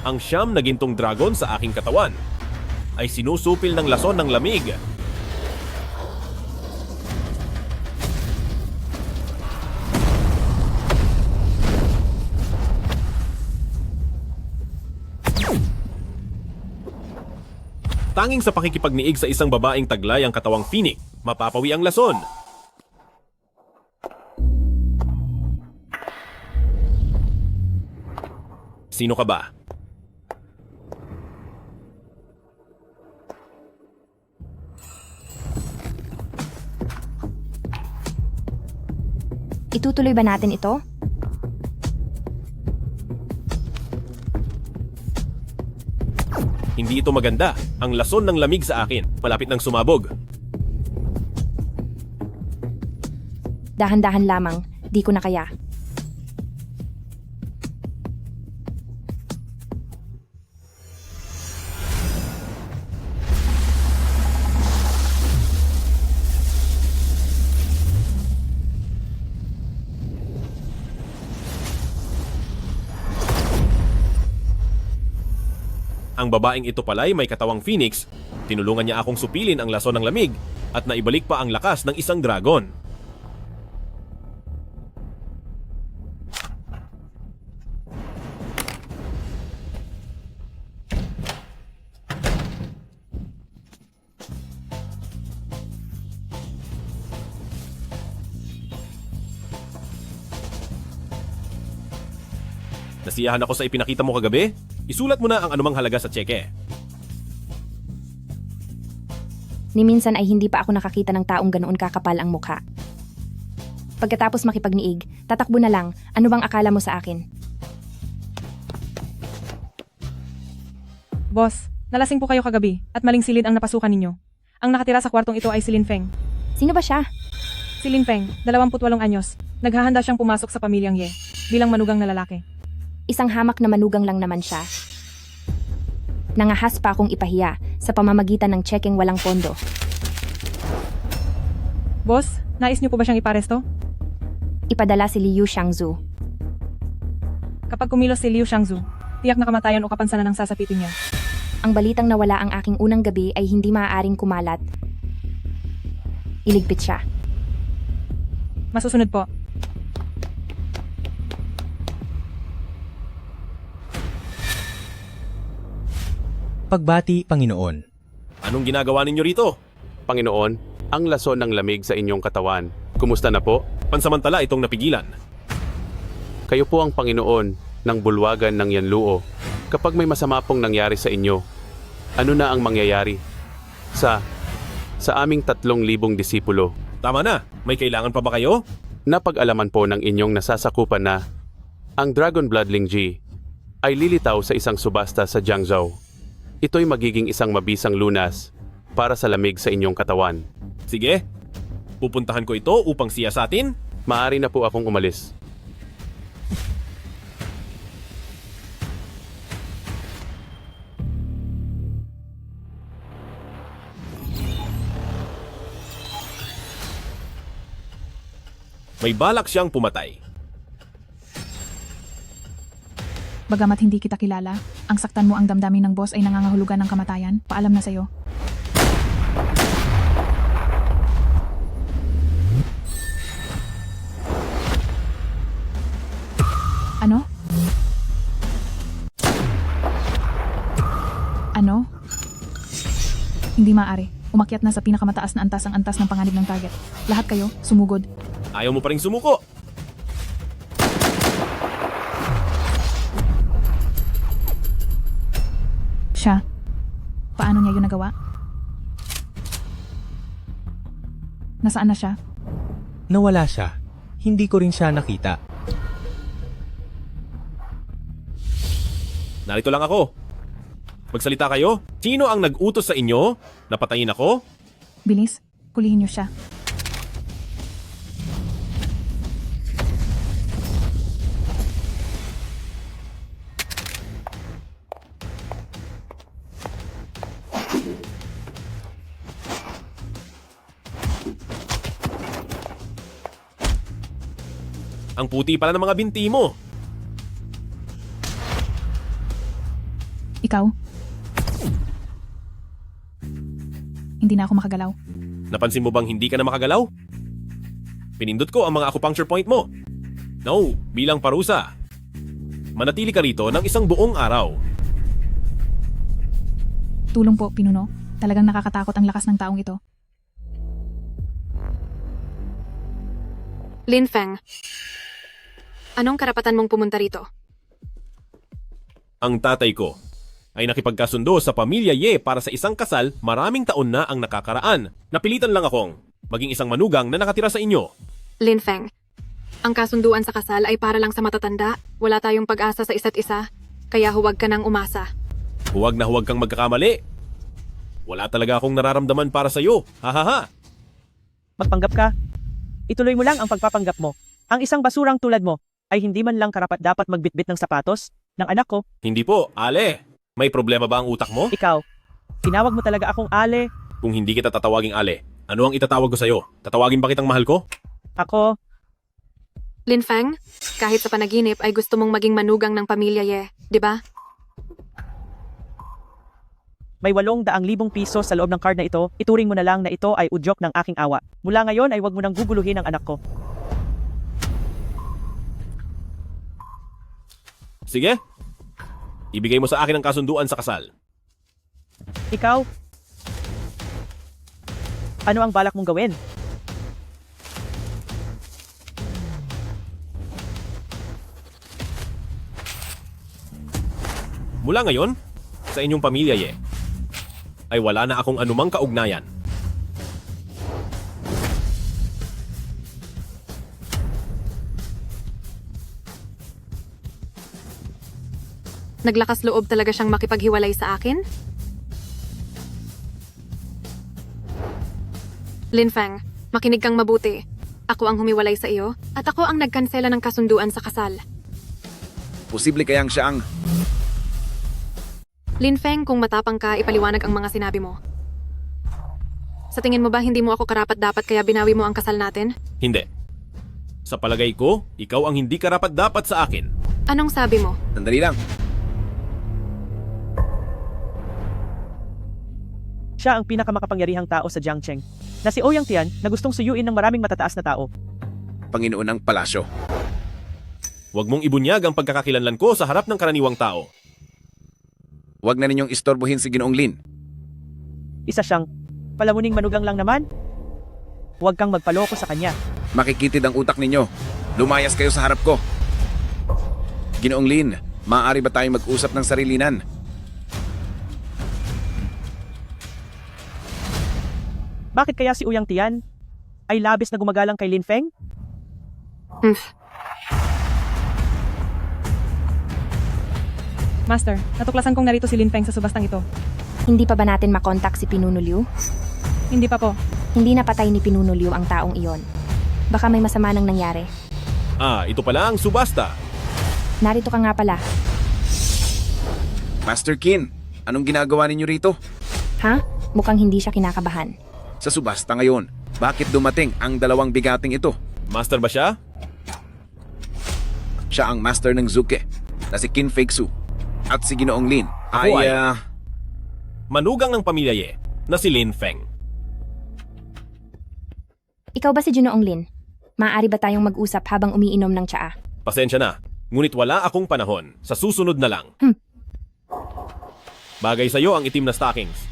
Ang siyam na gintong dragon sa aking katawan ay sinusupil ng lason ng lamig. Tanging sa pakikipagniig sa isang babaeng taglay ang katawang Phoenix, mapapawi ang lason. Sino ka ba? Itutuloy ba natin ito? Hindi ito maganda. Ang lason ng lamig sa akin, malapit ng sumabog. Dahan-dahan lamang, di ko na kaya. Ang babaeng ito pala'y may katawang Phoenix. Tinulungan niya akong supilin ang lason ng lamig at naibalik pa ang lakas ng isang dragon. Nasiyahan ako sa ipinakita mo kagabi. Isulat mo na ang anumang halaga sa tseke. Ni minsan ay hindi pa ako nakakita ng taong ganoon kakapal ang mukha. Pagkatapos makipagniig, tatakbo na lang. Ano bang akala mo sa akin? Boss, nalasing po kayo kagabi at maling silid ang napasukan ninyo. Ang nakatira sa kwartong ito ay si Lin Feng. Sino ba siya? Si Lin Feng, 28 anyos. Naghahanda siyang pumasok sa pamilyang Ye bilang manugang na lalaki. Isang hamak na manugang lang naman siya. Nangahas pa akong ipahiya sa pamamagitan ng tsekeng walang pondo. Boss, nais niyo po ba siyang iparesto? Ipadala si Liu Xiangzu. Kapag kumilos si Liu Xiangzu, tiyak na kamatayan o kapansanan ang sasapitin niya. Ang balitang nawala ang aking unang gabi ay hindi maaaring kumalat. Iligpit siya. Masusunod po. Pagbati, Panginoon. Anong ginagawa ninyo rito? Panginoon, ang lason ng lamig sa inyong katawan. Kumusta na po? Pansamantala itong napigilan. Kayo po ang Panginoon ng bulwagan ng Yanluo. Kapag may masama pong nangyari sa inyo, ano na ang mangyayari? Sa aming 3,000 disipulo, Tama na, may kailangan pa ba kayo? napag-alaman po ng inyong nasasakupan na ang Dragon Bloodling G ay lilitaw sa isang subasta sa Jiangzhou. Ito'y magiging isang mabisang lunas para sa lamig sa inyong katawan. Sige, pupuntahan ko ito upang siyasatin. Maaari na po akong umalis. May balak siyang pumatay. Bagamat hindi kita kilala, ang saktan mo ang damdamin ng boss ay nangangahulugan ng kamatayan. Paalam na sa'yo. Ano? Ano? Hindi maaari. Umakyat na sa pinakamataas na antas ang antas ng panganib ng target. Lahat kayo, sumugod. Ayaw mo pa rin sumuko. Siya. Paano niya yun nagawa? Nasaan na siya? Nawala siya. Hindi ko rin siya nakita. Narito lang ako. Magsalita kayo. Sino ang nag-utos sa inyo na patayin ako? Bilis, kulihin niyo siya. Ang puti pala ng mga binti mo. Ikaw? Hindi na ako makagalaw. Napansin mo bang hindi ka na makagalaw? Pinindot ko ang mga acupuncture point mo. No, bilang parusa. Manatili ka rito ng isang buong araw. Tulong po, pinuno. Talagang nakakatakot ang lakas ng taong ito. Lin Feng, anong karapatan mong pumunta rito? Ang tatay ko ay nakipagkasundo sa pamilya Ye para sa isang kasal maraming taon na ang nakakaraan. Napilitan lang akong maging isang manugang na nakatira sa inyo. Lin Feng, ang kasunduan sa kasal ay para lang sa matatanda. Wala tayong pag-asa sa isa't isa, kaya huwag ka nang umasa. Huwag na huwag kang magkakamali. Wala talaga akong nararamdaman para sa iyo. Hahaha. Magpanggap ka. Ituloy mo lang ang pagpapanggap mo. Ang isang basurang tulad mo ay hindi man lang karapat-dapat magbitbit ng sapatos ng anak ko. Hindi po, Ale. May problema ba ang utak mo? Ikaw, tinawag mo talaga akong Ale. Kung hindi kita tatawaging Ale, ano ang itatawag ko sa iyo? Tatawagin ba kitang mahal ko? Ako, Lin Feng, kahit sa panaginip ay gusto mong maging manugang ng pamilya Ye, di ba? may 800,000 piso sa loob ng card na ito. Ituring mo na lang na ito ay udyok ng aking awa. Mula ngayon ay huwag mo nang guguluhin ang anak ko. Sige. Ibigay mo sa akin ang kasunduan sa kasal. Ikaw, ano ang balak mong gawin? Mula ngayon, sa inyong pamilya Ye, ay wala na akong anumang kaugnayan. Naglakas loob talaga siyang makipaghiwalay sa akin? Lin Feng, makinig kang mabuti. Ako ang humiwalay sa iyo at ako ang nagkansela ng kasunduan sa kasal. Posible kayang siya ang... Lin Feng, kung matapang ka, ipaliwanag ang mga sinabi mo. Sa tingin mo ba hindi mo ako karapat-dapat kaya binawi mo ang kasal natin? Hindi. Sa palagay ko, ikaw ang hindi karapat-dapat sa akin. Anong sabi mo? Sandali lang. Siya ang pinakamakapangyarihang tao sa Jiangcheng, na si Ouyang Tian na gustong suyuin ng maraming matataas na tao. Panginoon ng palasyo. Huwag mong ibunyag ang pagkakakilanlan ko sa harap ng karaniwang tao. Huwag na ninyong istorbohin si Ginoong Lin. Isa siyang palamuning manugang lang naman. Huwag kang magpaloko sa kanya. Makikitid ang utak ninyo. Lumayas kayo sa harap ko. Ginoong Lin, maaari ba tayong mag-usap ng sarilinan? Bakit kaya si Ouyang Tian ay labis na gumagalang kay Lin Feng? Master, natuklasan kong narito si Lin Feng sa subastang ito. Hindi pa ba natin makontak si Pinuno Liu? Hindi pa po. Hindi napatay ni Pinuno Liu ang taong iyon. Baka may masama nang nangyari. Ah, ito pala ang subasta. Narito ka nga pala. Master Qin, anong ginagawa ninyo rito? Ha? Mukhang hindi siya kinakabahan. Sa subasta ngayon, bakit dumating ang dalawang bigating ito? Master ba siya? Siya ang master ng Zuke, na si Qin Feixu. At si Ginoong Lin Ako ay- ay... Manugang ng pamilya Ye, na si Lin Feng. Ikaw ba si Ginoong Lin? Maaari ba tayong mag-usap habang umiinom ng tsaa? Pasensya na, ngunit wala akong panahon. Sa susunod na lang. Bagay sa'yo ang itim na stockings.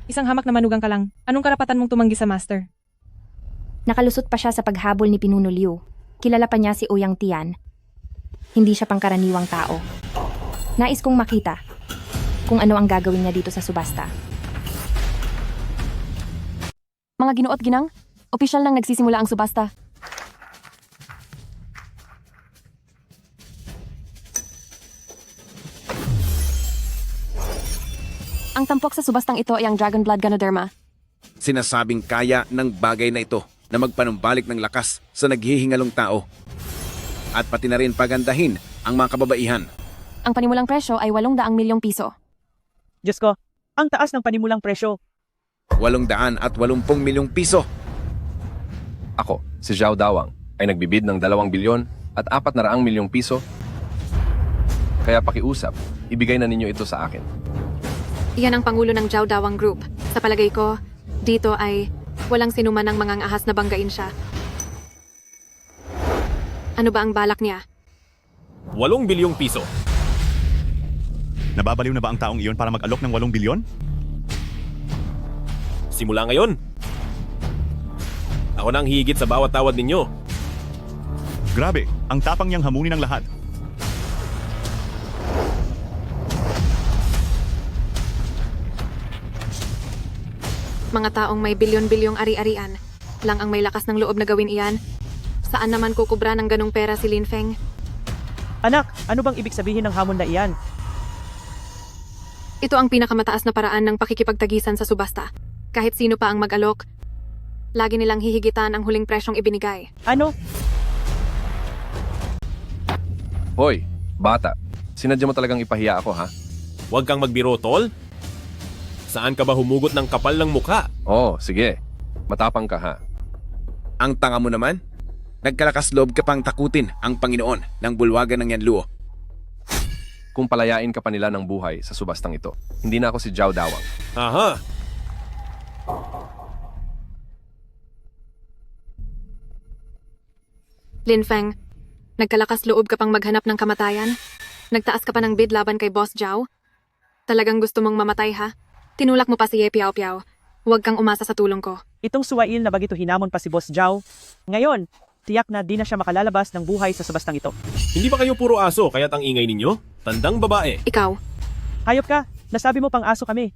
Isang hamak na manugang ka lang. Anong karapatan mong tumanggi sa master? Nakalusot pa siya sa paghabol ni Pinuno Liu. Kilala pa niya si Ouyang Tian. Hindi siya pangkaraniwang tao. Nais kong makita kung ano ang gagawin niya dito sa subasta. Mga ginoo at ginang, opisyal nang nagsisimula ang subasta. Ang tampok sa subastang ito ay ang Dragon Blood Ganoderma. Sinasabing kaya ng bagay na ito na magpanumbalik ng lakas sa naghihingalong tao. At pati na rin pagandahin ang mga kababaihan. Ang panimulang presyo ay 800 milyong piso. Diyos ko, ang taas ng panimulang presyo. 880 milyong piso. Ako, si Zhao Dawang, ay nagbibid ng 2 bilyon at 400 milyong piso. Kaya pakiusap, ibigay na ninyo ito sa akin. Iyan ang pangulo ng Jiao Dawang Group. Sa palagay ko, dito ay walang sinuman ng mga ahas na banggain siya. Ano ba ang balak niya? 8 bilyong piso. Nababaliw na ba ang taong iyon para mag-alok ng 8 bilyon? Simula ngayon, ako na ang higit sa bawat tawad ninyo. Grabe, ang tapang niyang hamunin ng lahat. Mga taong may bilyon-bilyong ari-arian lang ang may lakas ng loob na gawin iyan. Saan naman kukubra ng ganong pera si Lin Feng? Anak, ano bang ibig sabihin ng hamon na iyan? Ito ang pinakamataas na paraan ng pakikipagtagisan sa subasta. Kahit sino pa ang mag-alok, lagi nilang hihigitan ang huling presyong ibinigay. Ano? Hoy, bata. Sinadya mo talagang ipahiya ako, ha? Huwag kang magbiro, tol. Saan ka ba humugot ng kapal ng mukha? Oo, sige. Matapang ka, ha? Ang tanga mo naman? Nagkalakas loob ka pang takutin ang Panginoon ng bulwagan ng Yanluo. Kung palayain ka pa nila ng buhay sa subastang ito, hindi na ako si Jiao Dawang. Aha! Lin Feng, nagkalakas loob ka pang maghanap ng kamatayan? Nagtaas ka pa ng bid laban kay Boss Jiao? Talagang gusto mong mamatay, ha? Tinulak mo pa si Ye Piao Piao. Huwag kang umasa sa tulong ko. Itong suwail na bagito hinamon pa si Boss Jiao. Ngayon, tiyak na di na siya makalalabas ng buhay sa subastang ito. Hindi ba kayo puro aso kaya't ang ingay ninyo? Tandang babae. Ikaw, Hayop ka, nasabi mo pang aso kami.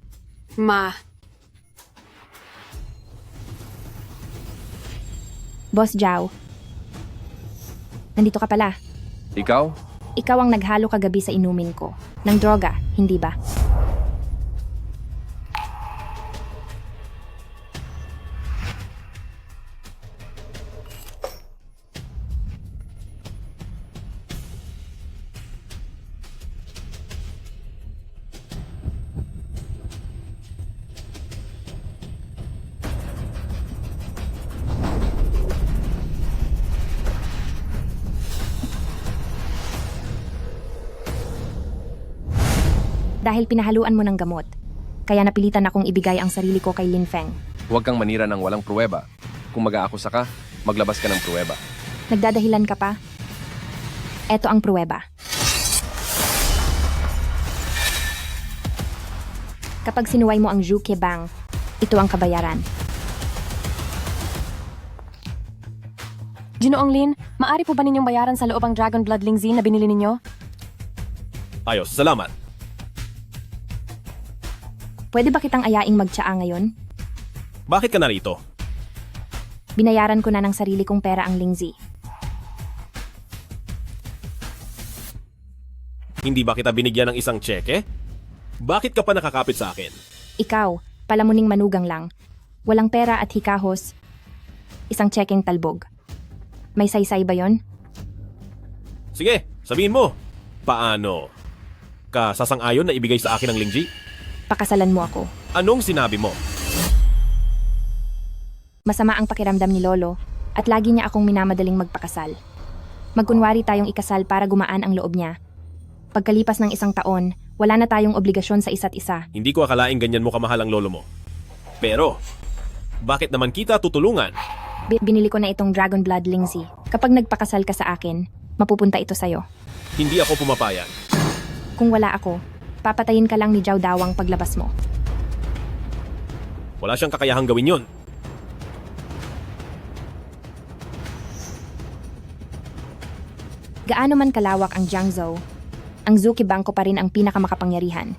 Boss Jiao. Nandito ka pala. Ikaw? Ikaw ang naghalo kagabi sa inumin ko. Ng droga, hindi ba? Dahil pinahaluan mo ng gamot. Kaya napilitan akong ibigay ang sarili ko kay Lin Feng. Huwag kang manira ng walang pruweba. Kung mag-aakusa ka, maglabas ka ng pruweba. Nagdadahilan ka pa? Eto ang pruweba. Kapag sinuway mo ang Zhu Kebang, ito ang kabayaran. Ginoong Lin, maari po ba ninyong bayaran sa loob ang Dragon Blood Lingzi na binili ninyo? Ayos, salamat. Pwede ba kitang ayaing magtsaa ngayon? Bakit ka narito? Binayaran ko na ng sarili kong pera ang Lingzi. Hindi ba kita binigyan ng isang tseke? Bakit ka pa nakakapit sa akin? Ikaw, palamuning manugang lang. Walang pera at hikahos. Isang tsekeng talbog. May saysay ba yon? Sige, sabihin mo. Paano? Ka sasang-ayon na ibigay sa akin ang Lingji? Pakasalan mo ako. Anong sinabi mo? Masama ang pakiramdam ni Lolo at lagi niya akong minamadaling magpakasal. Magkunwari tayong ikasal para gumaan ang loob niya. Pagkalipas ng 1 taon, wala na tayong obligasyon sa isa't isa. Hindi ko akalaing ganyan mo kamahal ang lolo mo. Pero, bakit naman kita tutulungan? Binili ko na itong Dragon Blood Lingzi. Kapag nagpakasal ka sa akin, mapupunta ito sa'yo. Hindi ako pumapayag. Kung wala ako, papatayin ka lang ni Jiao Dawang paglabas mo. Wala siyang kakayahang gawin yon. Gaano man kalawak ang Jiangzhou, ang Zhu Kebang ko pa rin ang pinakamakapangyarihan.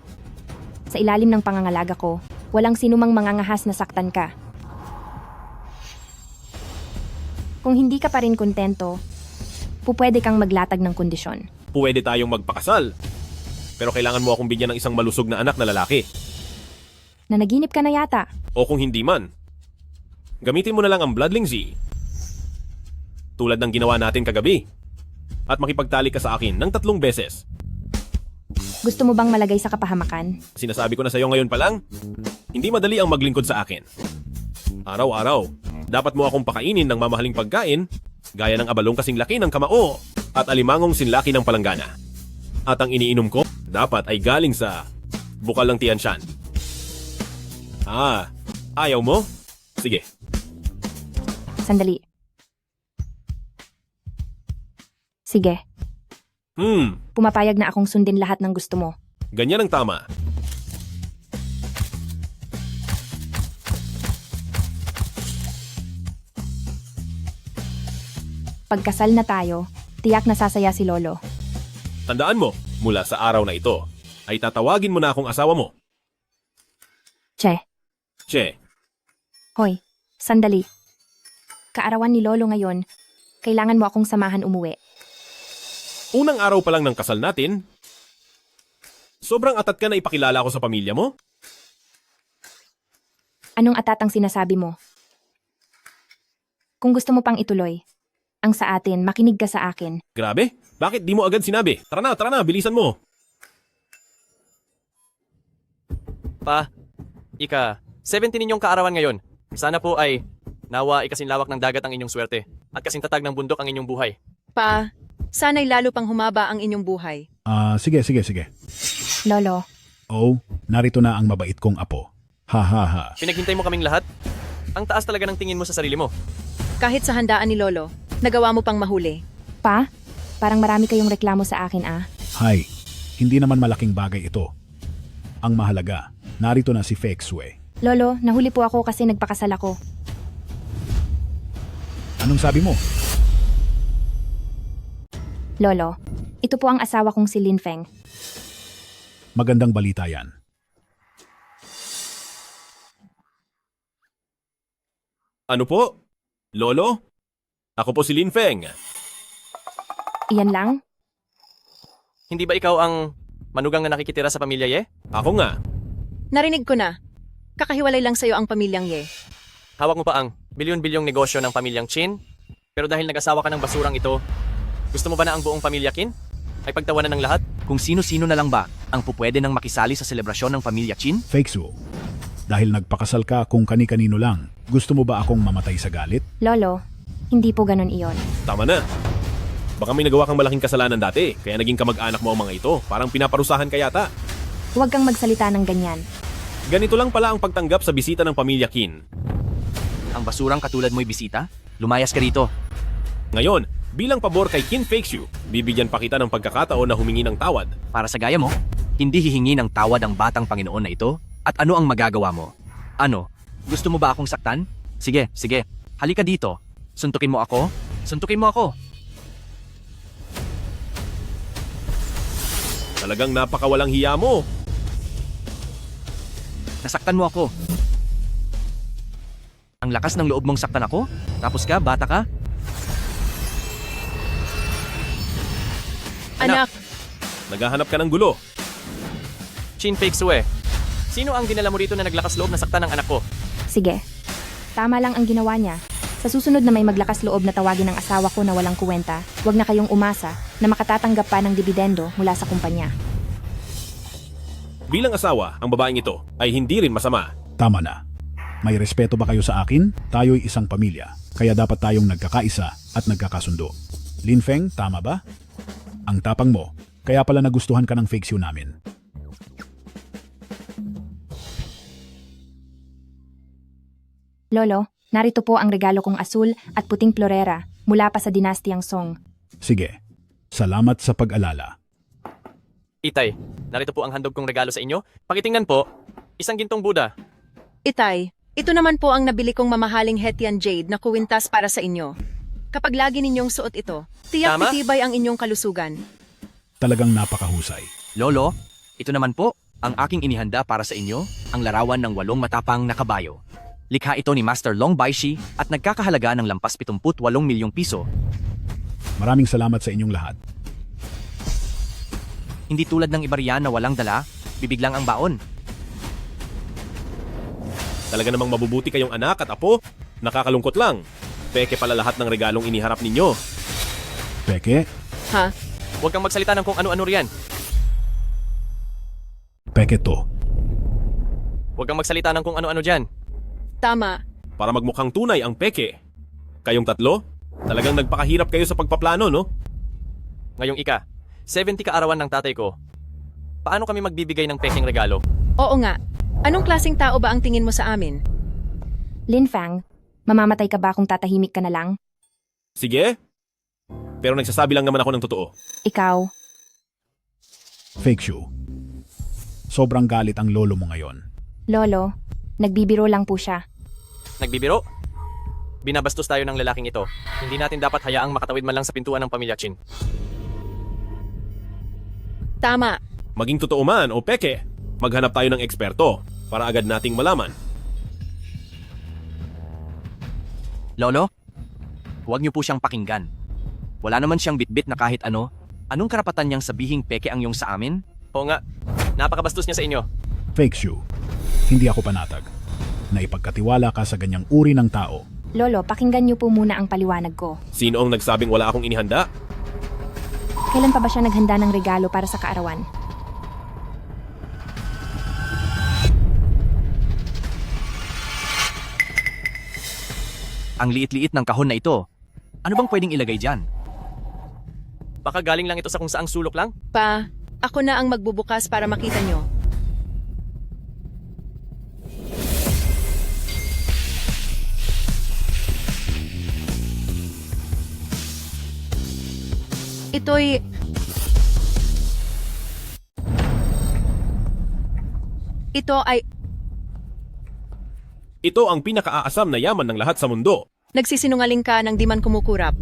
Sa ilalim ng pangangalaga ko, walang sinumang mangangahas na saktan ka. Kung hindi ka pa rin kontento, pupwede kang maglatag ng kondisyon. Pwede tayong magpakasal. Pero kailangan mo akong bigyan ng isang malusog na anak na lalaki. Nanaginip ka na yata. O kung hindi man, gamitin mo na lang ang Blood Lingzi. Tulad ng ginawa natin kagabi. At makipagtali ka sa akin ng 3 beses. Gusto mo bang malagay sa kapahamakan? Sinasabi ko na sa iyo ngayon pa lang, hindi madali ang maglingkod sa akin. Araw-araw, dapat mo akong pakainin ng mamahaling pagkain, gaya ng abalong kasing laki ng kamao at alimangong sinlaki ng palanggana. At ang iniinom ko, dapat ay galing sa bukal ng Tian Shan. Ayaw mo? Sige. Sandali. Sige, pumapayag na akong sundin lahat ng gusto mo. Ganyan ang tama. Pagkasal na tayo, tiyak na sasaya si Lolo. Tandaan mo, mula sa araw na ito, ay tatawagin mo na akong asawa mo. Che, Che, hoy, sandali. Kaarawan ni Lolo ngayon, kailangan mo akong samahan umuwi. unang araw pa lang ng kasal natin, sobrang atat ka na ipakilala ako sa pamilya mo? Anong atat ang sinasabi mo? Kung gusto mo pang ituloy, ang sa atin, makinig ka sa akin. Grabe, bakit di mo agad sinabi? Tara na, bilisan mo. Pa, 17 ninyong kaarawan ngayon. Sana po ay nawa ikasinlawak ng dagat ang inyong swerte at kasintatag ng bundok ang inyong buhay. Pa, sana'y lalo pang humaba ang inyong buhay. Sige. Lolo, Oh, narito na ang mabait kong apo. Ha. Pinaghintay mo kaming lahat? Ang taas talaga ng tingin mo sa sarili mo. Kahit sa handaan ni Lolo, nagawa mo pang mahuli. Pa, parang marami kayong reklamo sa akin Hay, hindi naman malaking bagay ito. Ang mahalaga, narito na si Feng Shui. Lolo, nahuli po ako kasi nagpakasal ako. Anong sabi mo? Lolo, ito po ang asawa kong si Lin Feng. Magandang balita yan. Ano po? Lolo? Ako po si Lin Feng. Iyan lang? Hindi ba ikaw ang manugang na nakikitira sa pamilya Ye? Ako nga. Narinig ko na. Kakahiwalay lang sa'yo ang pamilyang Ye. Hawak mo pa ang bilyon-bilyong negosyo ng pamilyang Chin, pero dahil nag-asawa ka ng basurang ito, gusto mo ba na ang buong pamilya Qin ay pagtawanan ng lahat? Kung sino-sino na lang ba ang pupwede nang makisali sa selebrasyon ng pamilya Chin? Feng Shui, dahil nagpakasal ka kung kani-kanino lang, gusto mo ba akong mamatay sa galit? Lolo, hindi po ganon iyon. Tama na. Baka may nagawa kang malaking kasalanan dati, kaya naging kamag-anak mo ang mga ito. Parang pinaparusahan ka yata. Huwag kang magsalita ng ganyan. Ganito lang pala ang pagtanggap sa bisita ng pamilya Qin. Ang basurang katulad mo'y bisita? Lumayas ka rito. Ngayon, bilang pabor kay Qin Feng Shui, bibigyan pa kita ng pagkakataon na humingi ng tawad. Para sa gaya mo, hindi hihingi ng tawad ang batang Panginoon na ito? At ano ang magagawa mo? Ano? Gusto mo ba akong saktan? Sige. Halika dito. Suntukin mo ako? Suntukin mo ako. Talagang napakawalang hiya mo. Nasaktan mo ako. Ang lakas ng loob mong saktan ako? Tapos ka, bata ka? Anak! Naghahanap ka ng gulo. Chin Feng Shui, sino ang dinala mo rito na naglakas loob na saktan ng anak ko? Sige, tama lang ang ginawa niya. Sa susunod na may maglakas loob na tawagin ng asawa ko na walang kuwenta, huwag na kayong umasa na makatatanggap pa ng dibidendo mula sa kumpanya. Bilang asawa, ang babaeng ito ay hindi rin masama. Tama na. May respeto ba kayo sa akin? Tayo'y isang pamilya, kaya dapat tayong nagkakaisa at nagkakasundo. Lin Feng, tama ba? Ang tapang mo, kaya pala nagustuhan ka ng Feng Shui namin. Lolo, narito po ang regalo kong asul at puting florera mula pa sa dinastiyang Song. Sige, salamat sa pag-alala. Itay, narito po ang handog kong regalo sa inyo. Pakitingnan po, isang gintong Buddha. Itay, ito naman po ang nabili kong mamahaling Hetian Jade na kuwintas para sa inyo. Kapag lagi ninyong suot ito, tiyak Tama? titibay ang inyong kalusugan. Talagang napakahusay. Lolo, ito naman po ang aking inihanda para sa inyo, ang larawan ng 8 matapang na kabayo. Likha ito ni Master Long Baishi at nagkakahalaga ng lampas 78 milyong piso. Maraming salamat sa inyong lahat. Hindi tulad ng iba riyan na walang dala, bibig lang ang baon. Talaga namang mabubuti kayong anak at apo. Nakakalungkot lang. Peke pala lahat ng regalong iniharap ninyo. Peke? Ha? Huwag kang magsalita ng kung ano-ano riyan. Peke to. Huwag kang magsalita ng kung ano-ano dyan. Tama. Para magmukhang tunay ang peke. Kayong tatlo, talagang nagpakahirap kayo sa pagpaplano, no? Ngayong 70 kaarawan ng tatay ko. Paano kami magbibigay ng peking regalo? Oo nga. Anong klaseng tao ba ang tingin mo sa amin? Lin Fang, mamamatay ka ba kung tatahimik ka na lang? Sige. Pero nagsasabi lang naman ako ng totoo. Ikaw, Fake Shu. Sobrang galit ang lolo mo ngayon. Lolo, nagbibiro lang po siya. Nagbibiro? Binabastos tayo ng lalaking ito. Hindi natin dapat hayaang makatawid man lang sa pintuan ng pamilya Chin. Tama. Maging totoo man o peke, maghanap tayo ng eksperto para agad nating malaman. Lolo, huwag niyo po siyang pakinggan. Wala naman siyang bitbit na kahit ano. Anong karapatan niyang sabihing peke ang yung sa amin? Oo nga, napakabastos niya sa inyo. Fake Shu. Hindi ako panatag. Naipagkatiwala ka sa ganyang uri ng tao. Lolo, pakinggan niyo po muna ang paliwanag ko. Sino ang nagsabing wala akong inihanda? Kailan pa ba siya naghanda ng regalo para sa kaarawan? Ang liit-liit ng kahon na ito. Ano bang pwedeng ilagay dyan? Baka galing lang ito sa kung saang sulok lang? Pa, ako na ang magbubukas para makita nyo. Ito'y... Ito ay... Ito ang pinakaaasam na yaman ng lahat sa mundo. Nagsisinungaling ka nang di man kumukurap.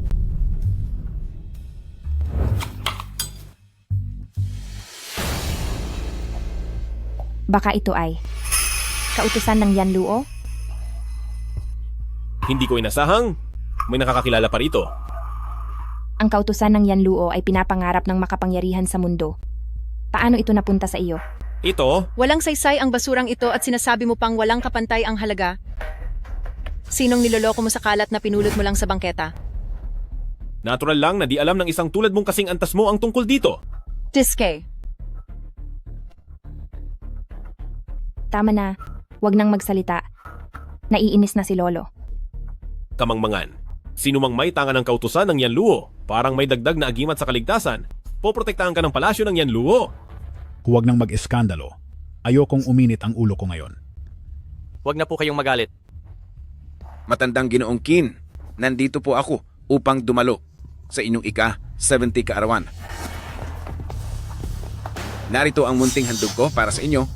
Baka ito ay kautusan ng Yan Luo? Hindi ko inasahang may nakakakilala pa rito. Ang kautusan ng Yan Luo ay pinapangarap ng makapangyarihan sa mundo. Paano ito napunta sa iyo? Ito, Walang saysay ang basurang ito at sinasabi mo pang walang kapantay ang halaga. Sinong niloloko mo sa kalat na pinulot mo lang sa bangketa? natural lang na di alam ng isang tulad mong kasing antas mo ang tungkol dito. Diske. Tama na, wag nang magsalita. Naiinis na si Lolo. Kamangmangan, sino mang may tanga ng kautusan ng Yan Luo, parang may dagdag na agimat sa kaligtasan, poprotektahan ka ng palasyo ng Yan Luo. Huwag nang mag-eskandalo. Ayokong uminit ang ulo ko ngayon. Huwag na po kayong magalit. Matandang Ginoong Qin, nandito po ako upang dumalo sa inyong ika-70 kaarawan. Narito ang munting handog ko para sa inyo.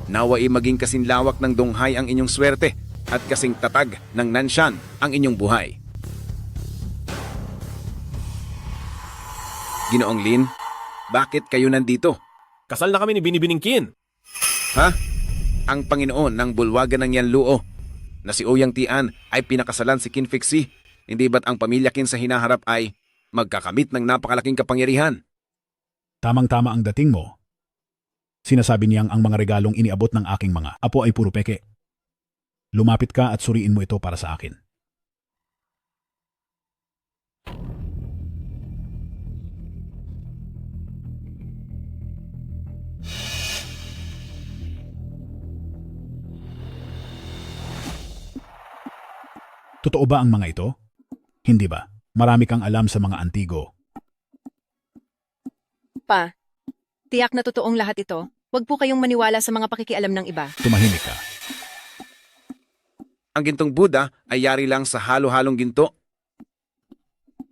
Naway maging kasing lawak ng Donghae ang inyong swerte at kasing tatag ng Nanshan ang inyong buhay. Ginoong Lin, bakit kayo nandito? Kasal na kami ni Binibining Qin. Ha? Ang Panginoon ng bulwagan ng Yan Luo na si Ouyang Tian ay pinakasalan si Qin Fixie. Hindi ba't ang pamilya Qin sa hinaharap ay magkakamit ng napakalaking kapangyarihan? Tamang-tama ang dating mo. Sinasabi niyang ang mga regalong iniabot ng aking mga apo ay puro peke. Lumapit ka at suriin mo ito para sa akin. Totoo ba ang mga ito? Hindi ba? Marami kang alam sa mga antigo. Pa, tiyak na totoong lahat ito. Huwag po kayong maniwala sa mga pakikialam ng iba. Tumahimik ka. Ang gintong Buddha ay yari lang sa halo-halong ginto.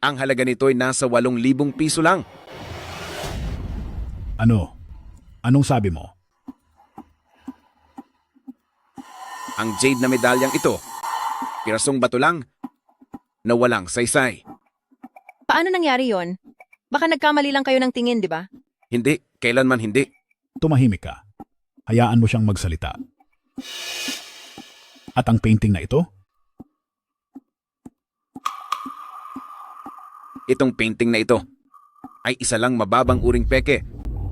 Ang halaga nito ay nasa 8,000 piso lang. Ano? Anong sabi mo? Ang jade na medalyang ito, pirasong bato lang na walang saysay. Paano nangyari yon? Baka nagkamali lang kayo ng tingin, di ba? Hindi, kailanman hindi. Tumahimik ka. Hayaan mo siyang magsalita. At ang painting na ito? Itong painting na ito ay isa lang mababang uring peke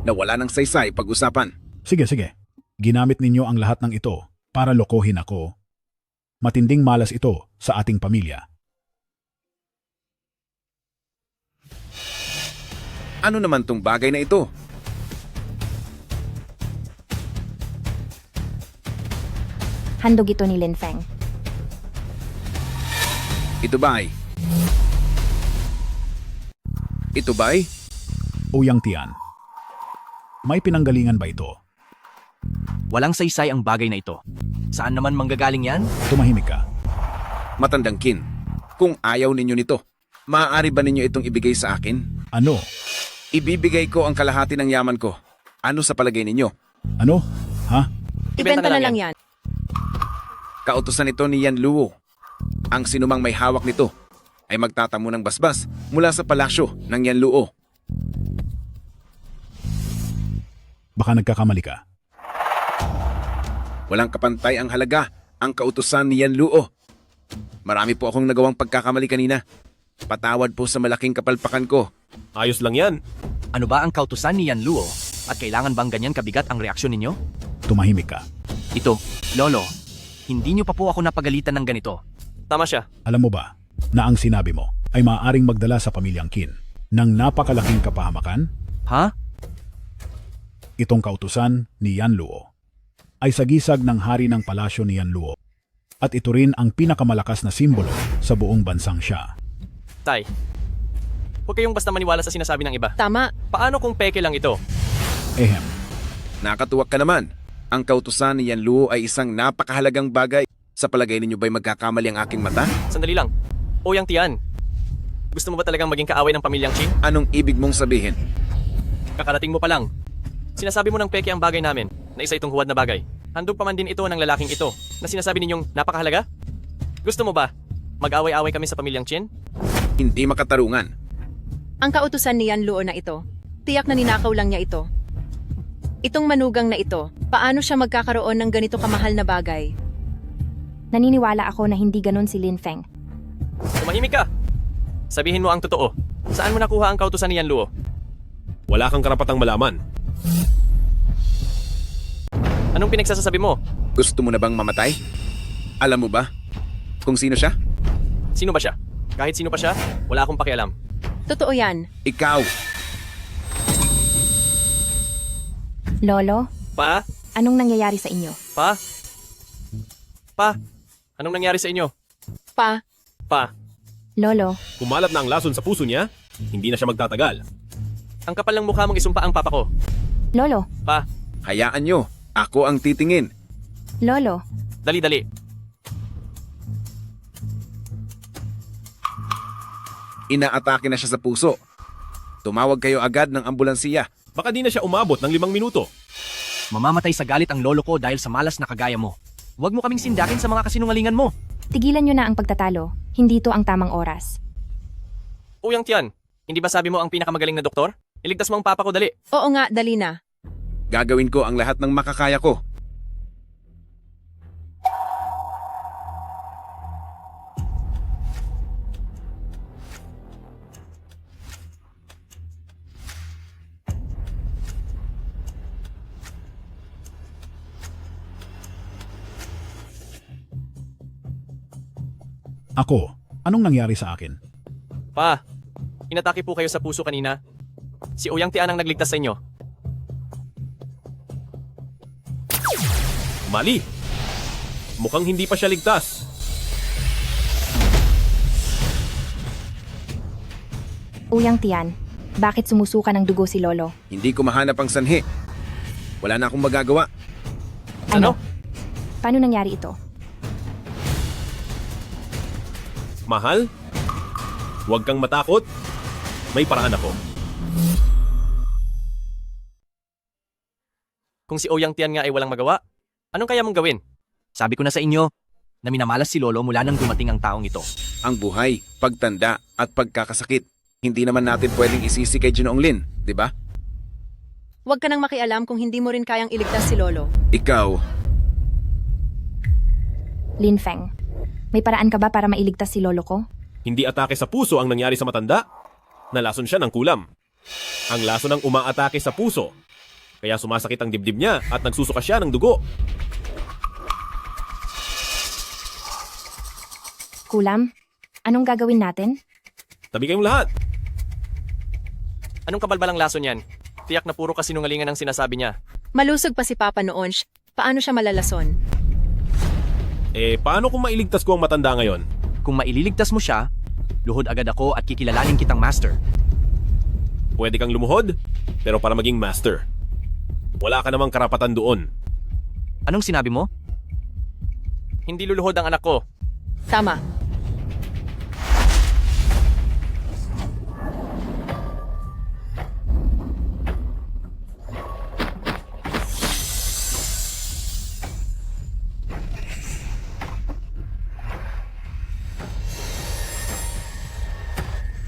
na wala ng saysay pag-usapan. Sige, sige. Ginamit ninyo ang lahat ng ito para lokohin ako. Matinding malas ito sa ating pamilya. Ano naman tong bagay na ito? Handog ito ni Lin Feng. Ito ba ay Ouyang Tian. May pinanggalingan ba ito? Walang saysay ang bagay na ito. Saan naman manggagaling yan? Tumahimik ka. Matandang Kin, kung ayaw ninyo nito, maaari ba ninyo itong ibigay sa akin? Ano? Ibibigay ko ang kalahati ng yaman ko. Ano sa palagay ninyo? Ano? Ha? Ibenta na lang yan. Kautusan ito ni Yan Luo. Ang sinumang may hawak nito ay magtatamo ng basbas mula sa palasyo ng Yan Luo. Baka nagkakamali ka. Walang kapantay ang halaga ang kautusan ni Yan Luo. Marami po akong nagawang pagkakamali kanina. Patawad po sa malaking kapalpakan ko. Ayos lang yan. Ano ba ang kautusan ni Yan Luo? At kailangan bang ganyan kabigat ang reaksyon ninyo? Tumahimik ka. Ito, Lolo, hindi niyo pa po ako napagalitan ng ganito. Tama siya. Alam mo ba na ang sinabi mo ay maaaring magdala sa pamilyang Qin ng napakalaking kapahamakan? Ha? Itong kautusan ni Yan Luo ay sagisag ng hari ng palasyo ni Yan Luo at ito rin ang pinakamalakas na simbolo sa buong bansang siya. Tay, huwag kayong basta maniwala sa sinasabi ng iba. Tama. Paano kung peke lang ito? Ehem. Nakatuwak ka naman. Ang kautusan ni Yan Luo ay isang napakahalagang bagay. Sa palagay ninyo ba'y magkakamali ang aking mata? Sandali lang. Ouyang Tian, gusto mo ba talagang maging kaaway ng pamilyang Qin? Anong ibig mong sabihin? Kakarating mo pa lang. Sinasabi mo ng peke ang bagay namin na isa itong huwad na bagay. Handog pa man din ito ng lalaking ito na sinasabi ninyong napakahalaga? Gusto mo ba mag-away-away kami sa pamilyang Qin? Hindi makatarungan. Ang kautusan ni Yan Luo na ito, tiyak na ninakaw lang niya ito. Itong manugang na ito, paano siya magkakaroon ng ganito kamahal na bagay? Naniniwala ako na hindi ganun si Lin Feng. Tumahimik ka! Sabihin mo ang totoo. Saan mo nakuha ang kautusan ni Yan Luo? Wala kang karapatang malaman. Anong pinagsasabi mo? Gusto mo na bang mamatay? Alam mo ba kung sino siya? Sino ba siya? Kahit sino pa siya, wala akong pakialam. Totoo yan. Ikaw! Lolo, Pa? anong nangyayari sa inyo? Pa? Pa? Anong nangyari sa inyo? Pa, Pa? Lolo, Kumalat na ang lason sa puso niya, hindi na siya magtatagal. Ang kapal ng mukha mong isumpa ang papa ko. Lolo, Pa? Hayaan nyo. Ako ang titingin. Lolo, Dali-dali. Inaatake na siya sa puso. Tumawag kayo agad ng ambulansiya. Baka di na siya umabot ng 5 minuto. Mamamatay sa galit ang lolo ko dahil sa malas na kagaya mo. Huwag mo kaming sindakin sa mga kasinungalingan mo. tigilan nyo na ang pagtatalo. Hindi to ang tamang oras. Ouyang Tian, hindi ba sabi mo ang pinakamagaling na doktor? Iligtas mo ang papa ko, dali. Oo nga, dali na. Gagawin ko ang lahat ng makakaya ko. Ako, anong nangyari sa akin? Pa, inatake po kayo sa puso kanina. Si Ouyang Tian ang nagligtas sa inyo. Mali! Mukhang hindi pa siya ligtas. Ouyang Tian, bakit sumusuka ng dugo si Lolo? Hindi ko mahanap ang sanhi. Wala na akong magagawa. Ano? Paano nangyari ito? Mahal? Huwag kang matakot. May paraan ako. Kung si Ouyang Tian nga ay walang magawa, anong kaya mong gawin? Sabi ko na sa inyo, na minamalas si Lolo mula nang dumating ang taong ito. Ang buhay, pagtanda at pagkakasakit. Hindi naman natin pwedeng isisi kay Ginoong Lin, di ba? Huwag ka nang makialam kung hindi mo rin kayang iligtas si Lolo. Ikaw, Lin Feng, may paraan ka ba para mailigtas si Lolo ko? Hindi atake sa puso ang nangyari sa matanda. Nalason siya ng kulam. Ang lason ang umaatake sa puso. Kaya sumasakit ang dibdib niya at nagsusuka siya ng dugo. Kulam, anong gagawin natin? Tabi kayong lahat. Anong kabalbalang lason yan? Tiyak na puro kasinungalingan ang sinasabi niya. Malusog pa si Papa noon. Paano siya malalason? Paano kung mailigtas ko ang matanda ngayon? Kung maililigtas mo siya, luhod agad ako at kikilalanin kitang master. Pwede kang lumuhod, pero para maging master. Wala ka namang karapatan doon. Anong sinabi mo? Hindi luluhod ang anak ko. Tama.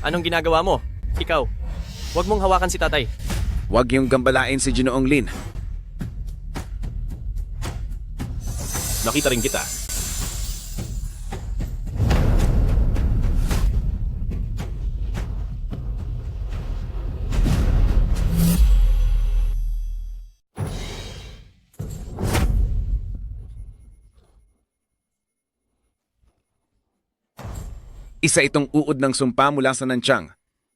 Anong ginagawa mo? Ikaw. Huwag mong hawakan si tatay. Huwag yung gambalain si Ginoong Lin. Nakita rin kita. Isa itong uod ng sumpa mula sa nantyang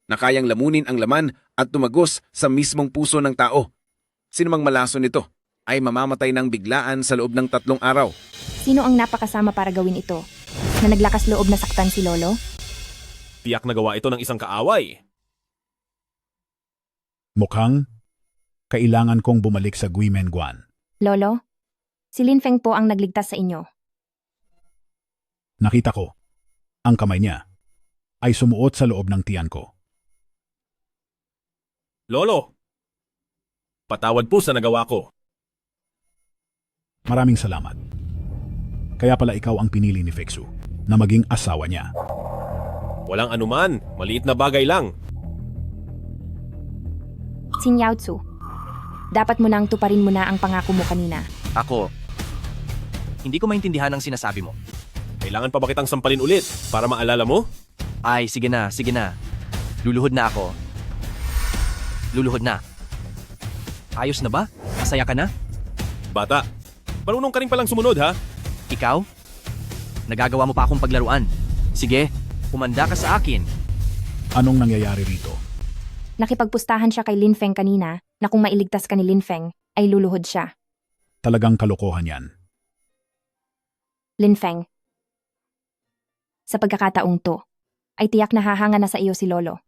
na kayang lamunin ang laman at tumagos sa mismong puso ng tao. Sinumang malaso nito ay mamamatay ng biglaan sa loob ng 3 araw. Sino ang napakasama para gawin ito? Na naglakas loob na saktan si Lolo? Tiyak na gawa ito ng isang kaaway. Mukhang kailangan kong bumalik sa Guimenguan. Lolo, si Lin Feng po ang nagligtas sa inyo. Nakita ko, ang kamay niya ay sumuot sa loob ng tiyan ko. Lolo, patawad po sa nagawa ko. Maraming salamat. Kaya pala ikaw ang pinili ni Feksu na maging asawa niya. Walang anuman, maliit na bagay lang. Xin Yaotsu, dapat mo nang tuparin mo na ang pangako mo kanina. Ako, hindi ko maintindihan ang sinasabi mo. Kailangan pa ba kitang sampalin ulit para maalala mo? Ay, sige na, sige na. Luluhod na ako. Luluhod na. Ayos na ba? Masaya ka na? Bata, marunong ka rin palang sumunod ha? Ikaw? Nagagawa mo pa akong paglaruan. Sige, umanda ka sa akin. Anong nangyayari rito? Nakipagpustahan siya kay Lin Feng kanina na kung mailigtas ka ni Lin Feng, ay luluhod siya. Talagang kalokohan yan. Lin Feng, sa pagkakataong to, ay tiyak na hahanga na sa iyo si Lolo.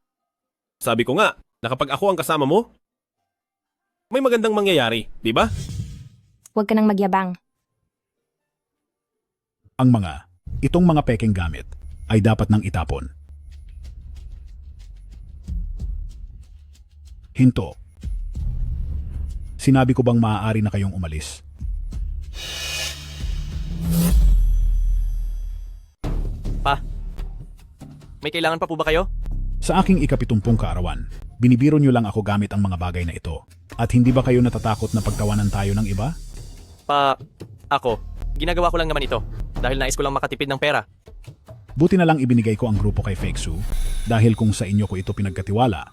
Sabi ko nga, na kapag ako ang kasama mo, may magandang mangyayari, di ba? Huwag ka nang magyabang. Itong mga peking gamit ay dapat nang itapon. Hinto. Sinabi ko bang maaari na kayong umalis? Pa, may kailangan pa po ba kayo? Sa aking ika-70 kaarawan, binibiro niyo lang ako gamit ang mga bagay na ito. At hindi ba kayo natatakot na pagtawanan tayo ng iba? Pa, ako, ginagawa ko lang naman ito dahil nais ko lang makatipid ng pera. Buti na lang ibinigay ko ang grupo kay Feksu dahil kung sa inyo ko ito pinagkatiwala,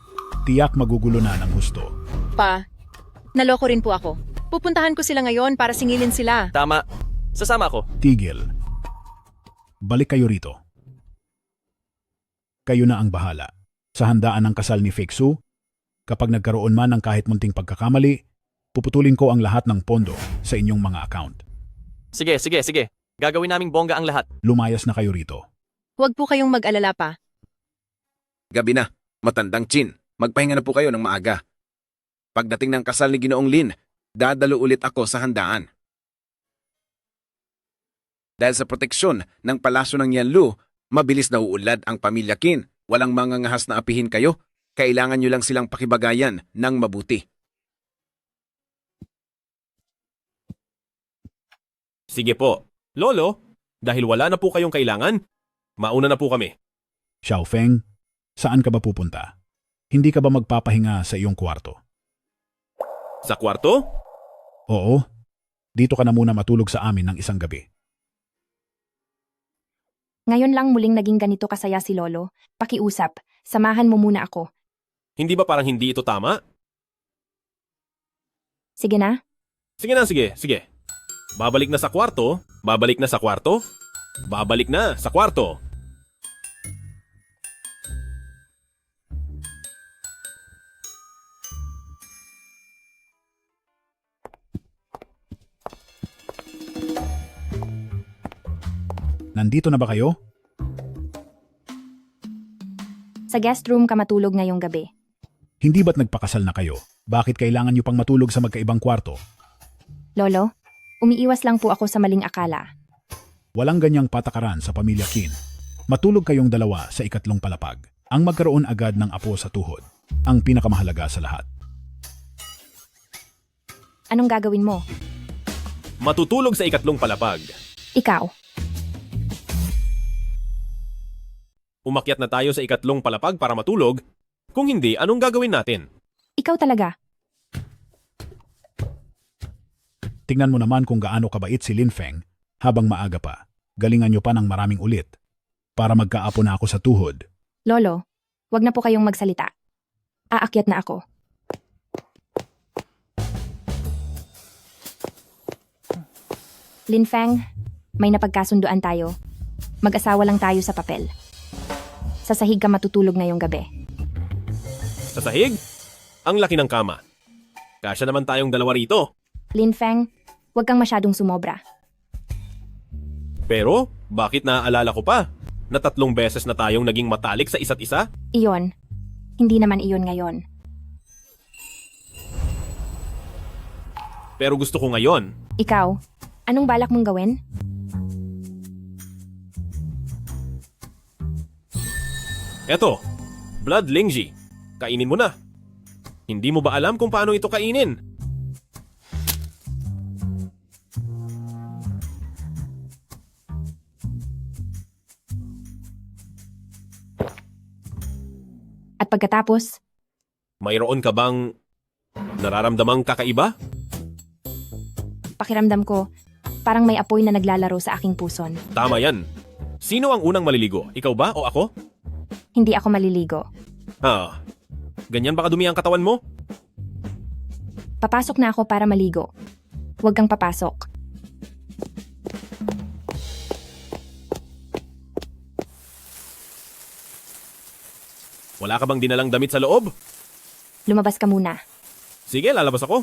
tiyak magugulo na ng husto. Pa, naloko rin po ako. Pupuntahan ko sila ngayon para singilin sila. Tama, sasama ako. Tigil. Balik kayo rito. Kayo na ang bahala. Sa handaan ng kasal ni Feksu, kapag nagkaroon man ng kahit munting pagkakamali, puputulin ko ang lahat ng pondo sa inyong mga account. Sige. Gagawin naming bongga ang lahat. Lumayas na kayo rito. Huwag po kayong mag-alala pa. Gabi na, matandang Chin. Magpahinga na po kayo ng maaga. Pagdating ng kasal ni Ginoong Lin, dadalo ulit ako sa handaan. Dahil sa proteksyon ng palasyo ng Yanlu, mabilis na uulad ang pamilya Qin. Walang mangangahas na apihin kayo. Kailangan nyo lang silang pakibagayan ng mabuti. Sige po. Lolo, dahil wala na po kayong kailangan, mauna na po kami. Xiaofeng, saan ka ba pupunta? Hindi ka ba magpapahinga sa iyong kwarto? Sa kwarto? Oo. Dito ka na muna matulog sa amin ng isang gabi. Ngayon lang muling naging ganito kasaya si Lolo. Pakiusap, samahan mo muna ako. Hindi ba parang hindi ito tama? Sige na? Sige. Babalik na sa kwarto, babalik na sa kwarto, babalik na sa kwarto. Nandito na ba kayo? Sa guest room ka matulog ngayong gabi. Hindi ba't nagpakasal na kayo? Bakit kailangan niyo pang matulog sa magkaibang kwarto? Lolo, umiiwas lang po ako sa maling akala. Walang ganyang patakaran sa pamilya Kin. Matulog kayong dalawa sa ikatlong palapag. Ang magkaroon agad ng apo sa tuhod. Ang pinakamahalaga sa lahat. Anong gagawin mo? Matutulog sa ikatlong palapag. Ikaw. Umakyat na tayo sa ikatlong palapag para matulog. Kung hindi, anong gagawin natin? Ikaw talaga. Tingnan mo naman kung gaano kabait si Linfeng habang maaga pa. Galingan niyo pa ng maraming ulit. Para magkaapo na ako sa tuhod. Lolo, wag na po kayong magsalita. Aakyat na ako. Linfeng, may napagkasunduan tayo. Mag-asawa lang tayo sa papel. Sa sahig ka matutulog ngayong gabi. Sa sahig? Ang laki ng kama. Kasya naman tayong dalawa rito. Linfeng, wag kang masyadong sumobra. Pero, bakit naaalala ko pa na 3 beses na tayong naging matalik sa isa't isa? Iyon. Hindi naman iyon ngayon. Pero gusto ko ngayon. Ikaw, anong balak mong gawin? Eto, Blood Lingji. Kainin mo na. Hindi mo ba alam kung paano ito kainin? At pagkatapos, Mayroon ka bang nararamdamang kakaiba? pakiramdam ko, parang may apoy na naglalaro sa aking puson. Tama yan. Sino ang unang maliligo? Ikaw ba o ako? Hindi ako maliligo. Ganyan ba kadumi ang katawan mo? Papasok na ako para maligo. Huwag kang papasok. Wala ka bang dinalang damit sa loob? Lumabas ka muna. Sige, lalabas ako.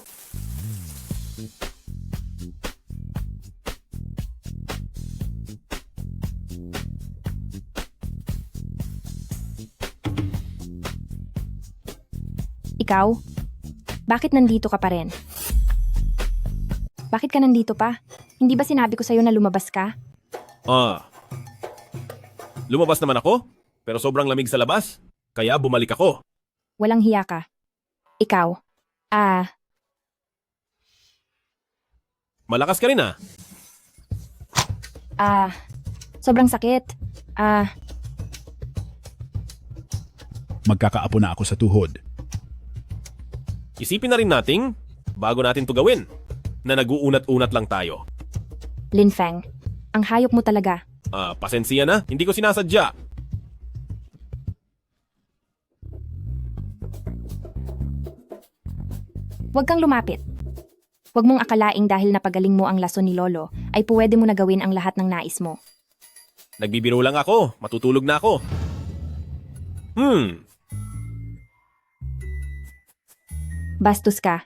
Ikaw? Bakit nandito ka pa rin? Bakit ka nandito pa? Hindi ba sinabi ko sa'yo na lumabas ka? Lumabas naman ako, pero sobrang lamig sa labas. Kaya bumalik ako. Walang hiya ka. Ikaw. Malakas ka rin ah. Sobrang sakit. Magkakaapo na ako sa tuhod. Isipin na rin nating, bago natin to gawin, na nag-uunat-unat lang tayo. Linfeng, ang hayop mo talaga. Pasensya na, hindi ko sinasadya. Huwag kang lumapit. Huwag mong akalaing dahil napagaling mo ang lason ni Lolo, ay pwede mo na gawin ang lahat ng nais mo. Nagbibiro lang ako, matutulog na ako. Bastos ka.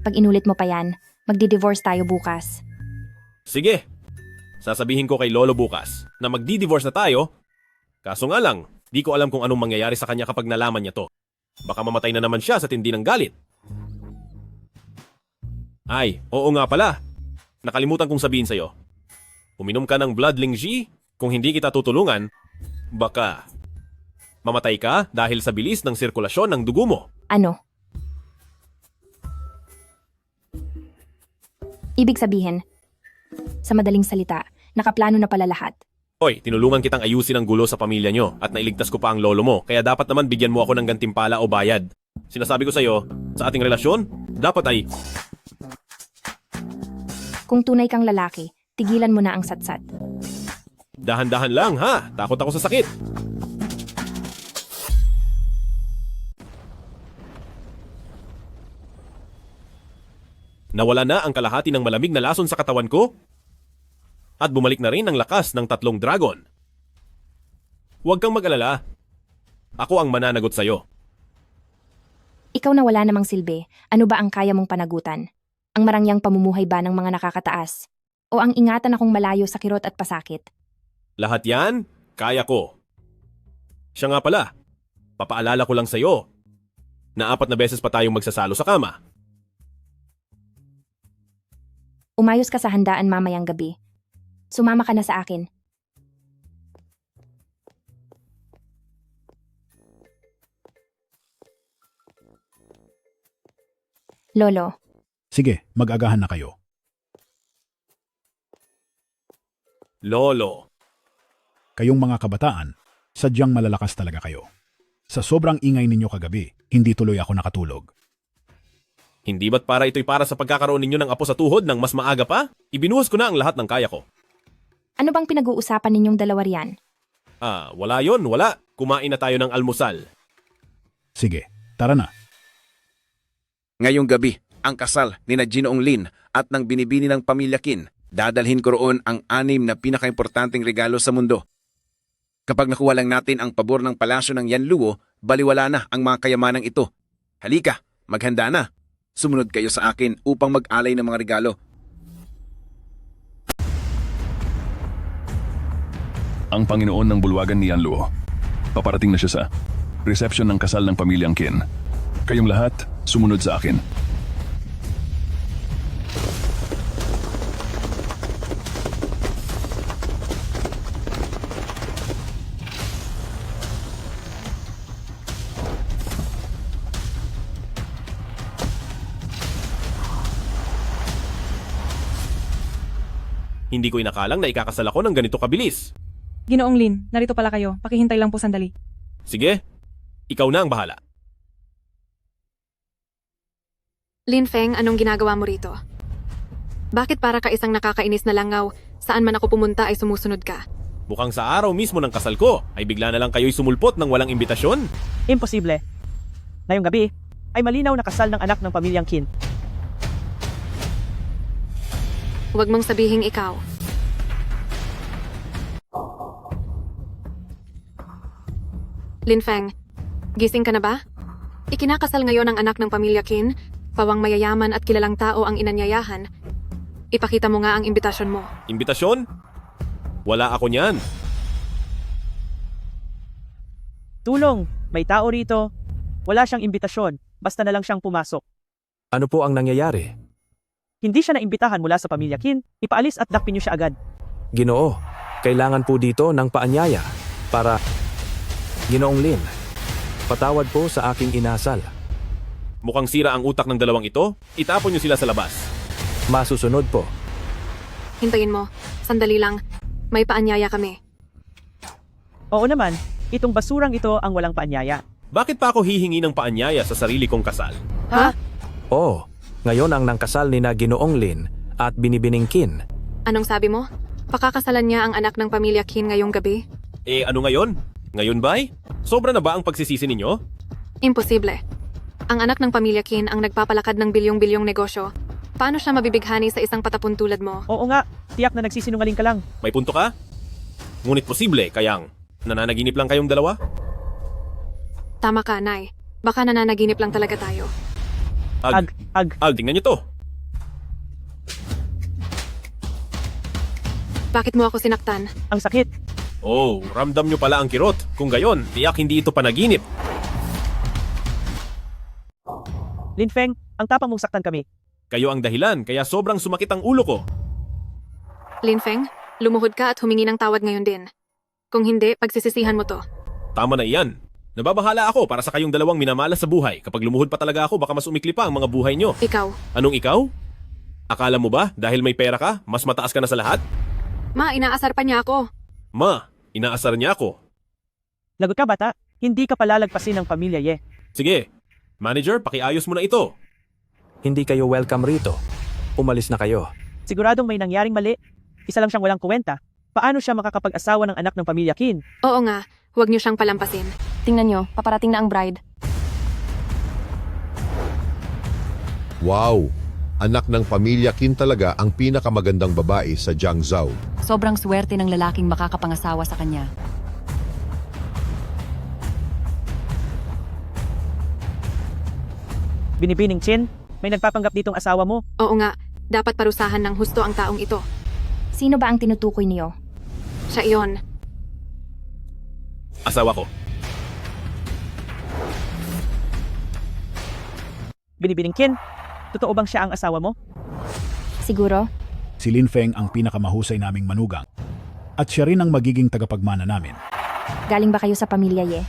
Pag inulit mo pa yan, magdi-divorce tayo bukas. Sige, sasabihin ko kay Lolo bukas na magdi-divorce na tayo. Kaso nga lang, di ko alam kung anong mangyayari sa kanya kapag nalaman niya to. Baka mamatay na naman siya sa tindi ng galit. Ay, oo nga pala. Nakalimutan kong sabihin sa'yo. Uminom ka ng Blood Lingji, kung hindi kita tutulungan, baka mamatay ka dahil sa bilis ng sirkulasyon ng dugo mo. Ano? Ibig sabihin, sa madaling salita, nakaplano na pala lahat. Hoy, tinulungan kitang ayusin ang gulo sa pamilya nyo at nailigtas ko pa ang lolo mo, kaya dapat naman bigyan mo ako ng gantimpala o bayad. Sinasabi ko sa'yo, sa ating relasyon, dapat ay... Kung tunay kang lalaki, tigilan mo na ang satsat. Dahan-dahan lang ha, takot ako sa sakit. Nawala na ang kalahati ng malamig na lason sa katawan ko at bumalik na rin ang lakas ng 3 dragon. Huwag kang mag-alala. Ako ang mananagot sa'yo. Ikaw na wala namang silbi, ano ba ang kaya mong panagutan? Ang marangyang pamumuhay ba ng mga nakakataas? O ang ingatan akong malayo sa kirot at pasakit? Lahat yan, kaya ko. Siya nga pala, papaalala ko lang sa'yo. na 4 na beses pa tayong magsasalo sa kama. Umayos ka sa handaan mamayang gabi. Sumama ka na sa akin. Lolo, Sige, mag-agahan na kayo. Lolo, Kayong mga kabataan, sadyang malalakas talaga kayo. Sa sobrang ingay ninyo kagabi, hindi tuloy ako nakatulog. hindi ba't para ito'y para sa pagkakaroon ninyo ng apo sa tuhod ng mas maaga pa? Ibinuhos ko na ang lahat ng kaya ko. ano bang pinag-uusapan ninyong dalawa riyan? Wala yon, wala. Kumain na tayo ng almusal. Sige, tara na. Ngayong gabi, ang kasal ni na Ginoong Lin at ng binibini ng pamilya Qin, dadalhin ko roon ang 6 na pinakaimportanteng regalo sa mundo. Kapag nakuha lang natin ang pabor ng palasyo ng Yanluo, baliwala na ang mga kayamanang ito. Halika, maghanda na. Sumunod kayo sa akin upang mag-alay ng mga regalo. Ang Panginoon ng Bulwagan ni Yanluo. Paparating na siya sa reception ng kasal ng pamilyang Qin. Kayong lahat, sumunod sa akin. Hindi ko inakalang na ikakasal ako ng ganito kabilis. Ginoong Lin, narito pala kayo. Pakihintay lang po sandali. Sige, ikaw na ang bahala. Lin Feng, anong ginagawa mo rito? Bakit para ka isang nakakainis na langaw, saan man ako pumunta ay sumusunod ka? Mukhang sa araw mismo ng kasal ko, ay bigla na lang kayo'y sumulpot ng walang imbitasyon. Imposible. Ngayong gabi, ay malinaw na kasal ng anak ng pamilyang Qin. Huwag mong sabihing ikaw. Lin Feng, gising ka na ba? Ikinakasal ngayon ang anak ng pamilya Qin, pawang mayayaman at kilalang tao ang inanyayahan. Ipakita mo nga ang imbitasyon mo. Imbitasyon? Wala ako niyan. Tulong, may tao rito. Wala siyang imbitasyon, basta na lang siyang pumasok. Ano po ang nangyayari? Hindi siya naimbitahan mula sa pamilya Qin, ipaalis at dakpin niyo siya agad. Ginoo, kailangan po dito ng paanyaya para... Ginoong Lin, patawad po sa aking inasal. Mukhang sira ang utak ng dalawang ito. Itapon niyo sila sa labas. Masusunod po. Hintayin mo. Sandali lang. May paanyaya kami. Oo naman, itong basurang ito ang walang paanyaya. Bakit pa ako hihingi ng paanyaya sa sarili kong kasal? Ha? Oo, ngayon ang nangkasal ni na Ginoong Lin at binibining Qin. Anong sabi mo? Pakakasalan niya ang anak ng pamilya Qin ngayong gabi? Ano ngayon? Ngayon ba'y? Sobra na ba ang pagsisisi ninyo? Imposible. Ang anak ng pamilya Qin ang nagpapalakad ng bilyong-bilyong negosyo. Paano siya mabibighani sa isang patapon tulad mo? Oo nga, tiyak na nagsisinungaling ka lang. May punto ka? Ngunit posible, kayang nananaginip lang kayong dalawa? Tama ka, Nay. Baka nananaginip lang talaga tayo. Tingnan niyo to. Bakit mo ako sinaktan? Ang sakit. Oh, ramdam nyo pala ang kirot. Kung gayon, tiyak hindi ito panaginip. Lin Feng, ang tapang mong saktan kami. Kayo ang dahilan, kaya sobrang sumakit ang ulo ko. Lin Feng, lumuhod ka at humingi ng tawad ngayon din. Kung hindi, pagsisisihan mo to. Tama na iyan. Nababahala ako para sa kayong dalawang minamalas sa buhay. Kapag lumuhod pa talaga ako, baka mas umikli pa ang mga buhay nyo. Ikaw. Anong ikaw? Akala mo ba, dahil may pera ka, mas mataas ka na sa lahat? Ma, inaasar pa niya ako. Ma, inaasar niya ako. Lagot ka bata, hindi ka palalagpasin ng pamilya Ye. Sige, manager, pakiayos mo na ito. Hindi kayo welcome rito. Umalis na kayo. Siguradong may nangyaring mali. Isa lang siyang walang kwenta. Paano siya makakapag-asawa ng anak ng pamilya Qin? Oo nga, huwag niyo siyang palampasin. Tingnan nyo, paparating na ang bride. Wow! Anak ng pamilya Qin talaga ang pinakamagandang babae sa Jiangzhou. Sobrang swerte ng lalaking makakapangasawa sa kanya. Binibining Qin, may nagpapanggap ditong asawa mo. Oo nga, dapat parusahan ng husto ang taong ito. Sino ba ang tinutukoy niyo? Siya iyon. Asawa ko. Binibining Qin, totoo bang siya ang asawa mo? Siguro? Si Lin Feng ang pinakamahusay naming manugang. At siya rin ang magiging tagapagmana namin. Galing ba kayo sa pamilya Ye?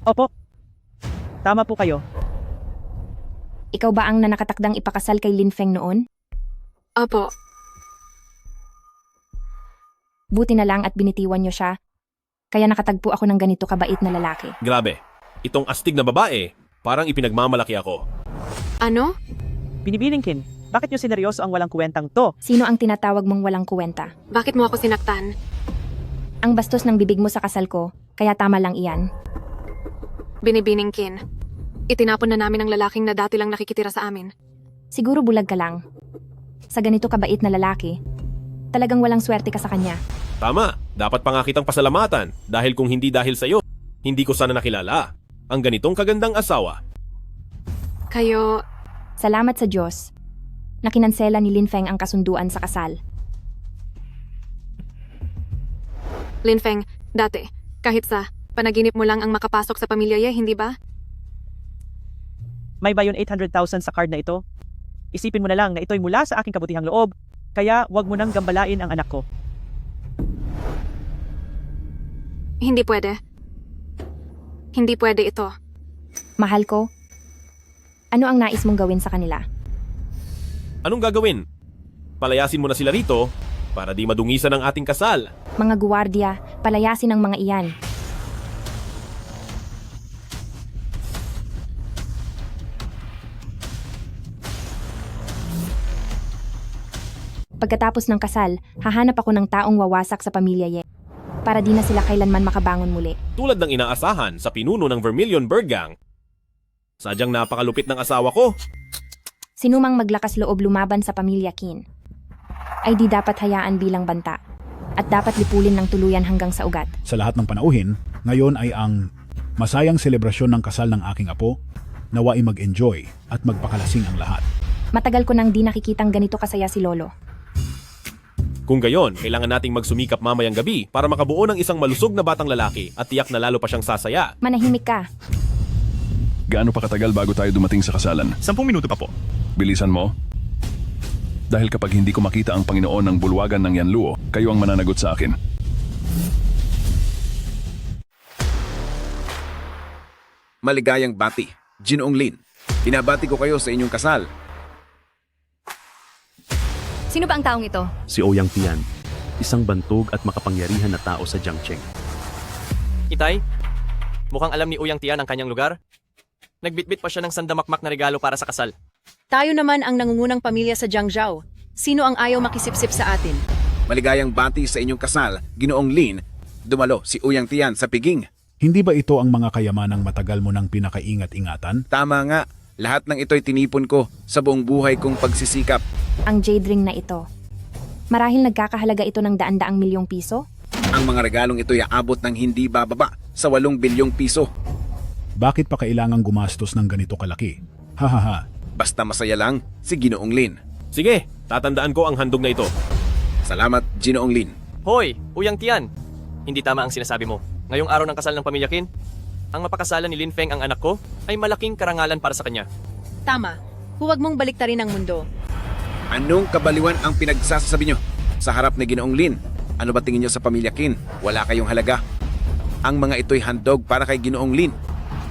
Opo. Tama po kayo. Ikaw ba ang nanakatakdang ipakasal kay Lin Feng noon? Opo. Buti na lang at binitiwan niyo siya. Kaya nakatagpo ako ng ganito kabait na lalaki. Grabe, itong astig na babae, parang ipinagmamalaki ako. Ano? Binibining Qin, bakit nyo sineryoso ang walang kwentang to? Sino ang tinatawag mong walang kuwenta? Bakit mo ako sinaktan? Ang bastos ng bibig mo sa kasal ko, kaya tama lang iyan. Binibining Qin. Itinapon na namin ang lalaking na dati lang nakikitira sa amin. Siguro bulag ka lang. Sa ganito kabait na lalaki, talagang walang swerte ka sa kanya. Tama, dapat pa nga kitang pasalamatan dahil kung hindi dahil sa'yo, hindi ko sana nakilala ang ganitong kagandang asawa. Kayo... Salamat sa Diyos na kinansela ni Lin Feng ang kasunduan sa kasal. Lin Feng, dati, kahit sa panaginip mo lang ang makapasok sa pamilya Ye, hindi ba? May ba yun 800,000 sa card na ito? Isipin mo na lang na ito'y mula sa aking kabutihang loob, kaya wag mo nang gambalain ang anak ko. Hindi pwede. Hindi pwede ito. Mahal ko, ano ang nais mong gawin sa kanila? Anong gagawin? Palayasin mo na sila rito para di madungisan ang ating kasal. Mga guwardiya, palayasin ang mga iyan. Pagkatapos ng kasal, hahanap ako ng taong wawasak sa pamilya Ye. Para di na sila kailanman makabangon muli. Tulad ng inaasahan sa pinuno ng Vermilion Bird Gang. Sadyang napakalupit ng asawa ko. Sinumang maglakas loob lumaban sa pamilya Qin ay di dapat hayaan bilang banta at dapat lipulin ng tuluyan hanggang sa ugat. Sa lahat ng panauhin, ngayon ay ang masayang selebrasyon ng kasal ng aking apo, nawai mag-enjoy at magpakalasing ang lahat. Matagal ko nang di nakikitang ganito kasaya si Lolo. Kung gayon, kailangan nating magsumikap mamayang gabi para makabuo ng isang malusog na batang lalaki at tiyak na lalo pa siyang sasaya. Manahimik ka. Gaano pa katagal bago tayo dumating sa kasalan? 10 minuto pa po. Bilisan mo. Dahil kapag hindi ko makita ang Panginoon ng bulwagan ng Yanluo, kayo ang mananagot sa akin. Maligayang bati, Ginoong Lin. Binabati ko kayo sa inyong kasal. Sino ba ang taong ito? Si Ouyang Tian, isang bantog at makapangyarihan na tao sa Jiangcheng. Itay, mukhang alam ni Ouyang Tian ang kanyang lugar. Nagbitbit pa siya ng sandamakmak na regalo para sa kasal. Tayo naman ang nangungunang pamilya sa Jiangzhou. Sino ang ayaw makisipsip sa atin? Maligayang bati sa inyong kasal, Ginoong Lin. Dumalo si Ouyang Tian sa piging. Hindi ba ito ang mga kayamanang matagal mo nang pinakaingat-ingatan? Tama nga, lahat ng ito'y tinipon ko sa buong buhay kong pagsisikap. Ang jade ring na ito. Marahil nagkakahalaga ito ng daan-daang milyong piso? Ang mga regalong ito'y aabot ng hindi bababa sa 8 bilyong piso. Bakit pa kailangang gumastos ng ganito kalaki? Hahaha. Basta masaya lang si Ginoong Lin. Sige, tatandaan ko ang handog na ito. Salamat, Ginoong Lin. Hoy, Ouyang Tian! Hindi tama ang sinasabi mo. Ngayong araw ng kasal ng pamilya Qin, ang mapakasalan ni Lin Feng ang anak ko ay malaking karangalan para sa kanya. Tama. Huwag mong baliktarin ang mundo. Anong kabaliwan ang pinagsasabi nyo? Sa harap ni Ginoong Lin, ano ba tingin nyo sa pamilya Qin? Wala kayong halaga. Ang mga ito'y handog para kay Ginoong Lin.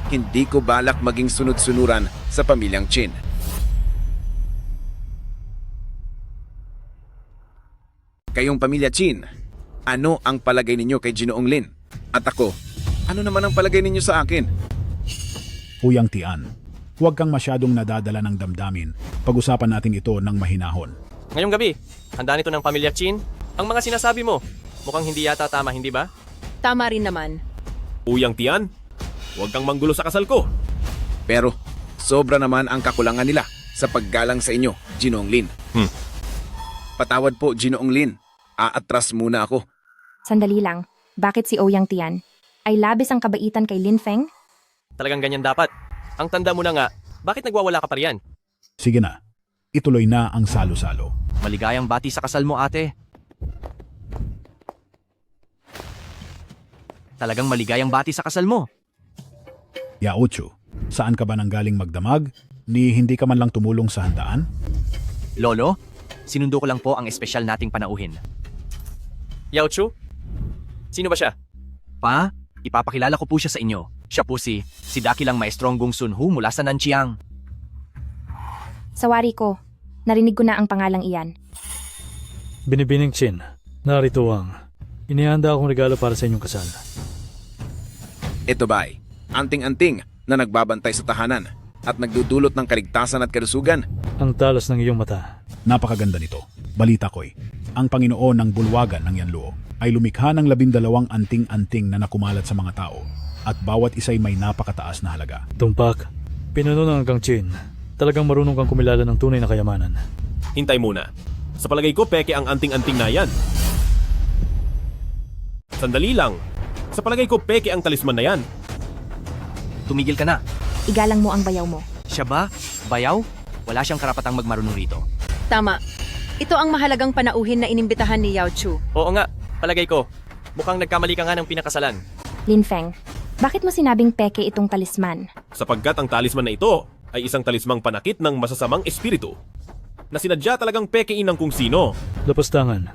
Hindi ko balak maging sunod-sunuran sa pamilyang Qin. Kayong pamilya Qin, ano ang palagay ninyo kay Ginoong Lin? At ako, ano naman ang palagay ninyo sa akin? Ouyang Tian, huwag kang masyadong nadadala ng damdamin. Pag-usapan natin ito ng mahinahon. Ngayong gabi, handa nito ng pamilya Qin. Ang mga sinasabi mo, mukhang hindi yata tama, hindi ba? Tama rin naman. Ouyang Tian, huwag kang manggulo sa kasal ko. Pero, sobra naman ang kakulangan nila sa paggalang sa inyo, Ginoong Lin. Patawad po, Ginoong Lin. Aatras muna ako. Sandali lang. Bakit si Ouyang Tian? Ay labis ang kabaitan kay Lin Feng? Talagang ganyan dapat. Ang tanda mo na nga, bakit nagwawala ka pa riyan? Sige na, ituloy na ang salo-salo. Maligayang bati sa kasal mo, ate. Talagang maligayang bati sa kasal mo. Yaochu, Saan ka ba nanggaling magdamag? Ni hindi ka man lang tumulong sa handaan? Lolo, sinundo ko lang po ang espesyal nating panauhin. Yao Chu? Sino ba siya? Pa, ipapakilala ko po siya sa inyo. Siya po si dakilang maestrong Gong Sun Hu mula sa Nanchiang. Sawari ko, narinig ko na ang pangalang iyan. Binibining Chin, narito ang inihanda akong regalo para sa inyong kasal. Ito ba'y anting-anting na nagbabantay sa tahanan at nagdudulot ng kaligtasan at kalusugan? Ang talas ng iyong mata. Napakaganda nito. Balita ko'y, ang Panginoon ng bulwagan ng Yanluo ay lumikha ng 12 anting-anting na nakumalat sa mga tao at bawat isa'y may napakataas na halaga. Tumpak, pinuno ng Gang Chin. Talagang marunong kang kumilala ng tunay na kayamanan. Hintay muna. Sa palagay ko, peke ang anting-anting na yan. Sandali lang. Sa palagay ko, peke ang talisman na yan. Tumigil ka na. Igalang mo ang bayaw mo. Siya ba? Bayaw? Wala siyang karapatang magmarunong rito. Tama. Ito ang mahalagang panauhin na inimbitahan ni Yao Chu. Oo nga, palagay ko. Mukhang nagkamali ka nga ng pinakasalan. Lin Feng, bakit mo sinabing peke itong talisman? Sapagkat ang talisman na ito ay isang talismang panakit ng masasamang espiritu na sinadya talagang pekein ng kung sino. Lapastangan,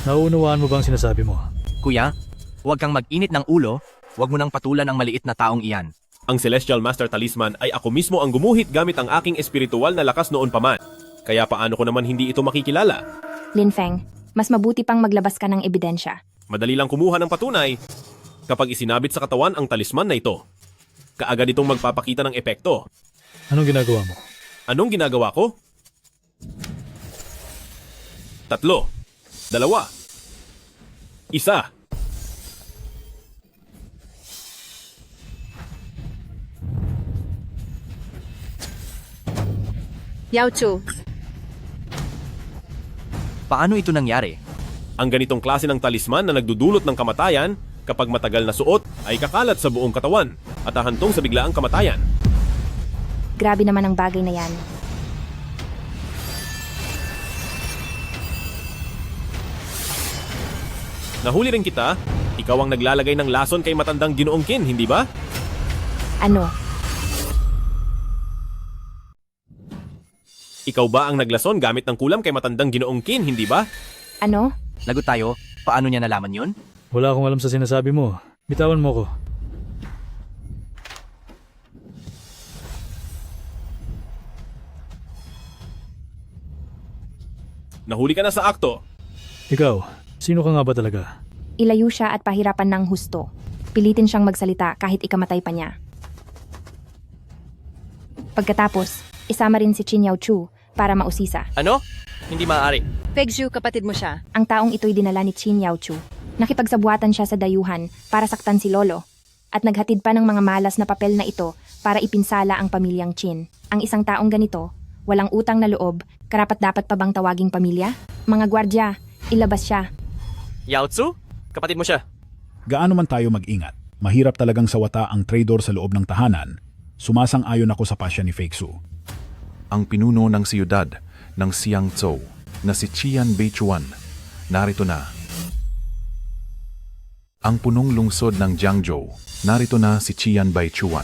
nauunawaan mo ba ang sinasabi mo? Kuya, huwag kang mag-init ng ulo, huwag mo nang patulan ang maliit na taong iyan. Ang Celestial Master Talisman ay ako mismo ang gumuhit gamit ang aking espiritual na lakas noon pa man. Kaya paano ko naman hindi ito makikilala? Lin Feng, mas mabuti pang maglabas ka ng ebidensya. Madali lang kumuha ng patunay kapag isinabit sa katawan ang talisman na ito. Kaagad itong magpapakita ng epekto. Anong ginagawa mo? Anong ginagawa ko? 3, 2, 1. Yao Chu, Paano ito nangyari? Ang ganitong klase ng talisman na nagdudulot ng kamatayan kapag matagal na suot ay kakalat sa buong katawan at hahantong sa biglaang kamatayan. Grabe naman ang bagay na yan. Nahuli rin kita, ikaw ang naglalagay ng lason kay matandang Ginoong Qin, hindi ba? Ano? Ikaw ba ang naglason gamit ng kulam kay matandang Ginoong Qin, hindi ba? Ano? Lagot tayo, paano niya nalaman yun? Wala akong alam sa sinasabi mo. Bitawan mo ko. Nahuli ka na sa akto. Ikaw, sino ka nga ba talaga? Ilayo siya at pahirapan ng husto. Pilitin siyang magsalita kahit ikamatay pa niya. Pagkatapos, isama rin si Qin Yao Chu para mausisa. Ano? Hindi maaari. Pegju, kapatid mo siya. Ang taong ito'y dinala ni Qin Yao Chu. Nakipagsabuatan siya sa dayuhan para saktan si Lolo at naghatid pa ng mga malas na papel na ito para ipinsala ang pamilyang Qin. Ang isang taong ganito, walang utang na loob, karapat-dapat pa bang tawaging pamilya? Mga gwardya, ilabas siya. Yao Tzu? Kapatid mo siya. Gaano man tayo mag-ingat, mahirap talagang sawata ang traidor sa loob ng tahanan. Sumasang-ayon ako sa pasya ni Fake Su. Ang pinuno ng siyudad ng Xiangzhou na si Qian Beichuan, narito na. Ang punong lungsod ng Jiangzhou, narito na si Qian Beichuan.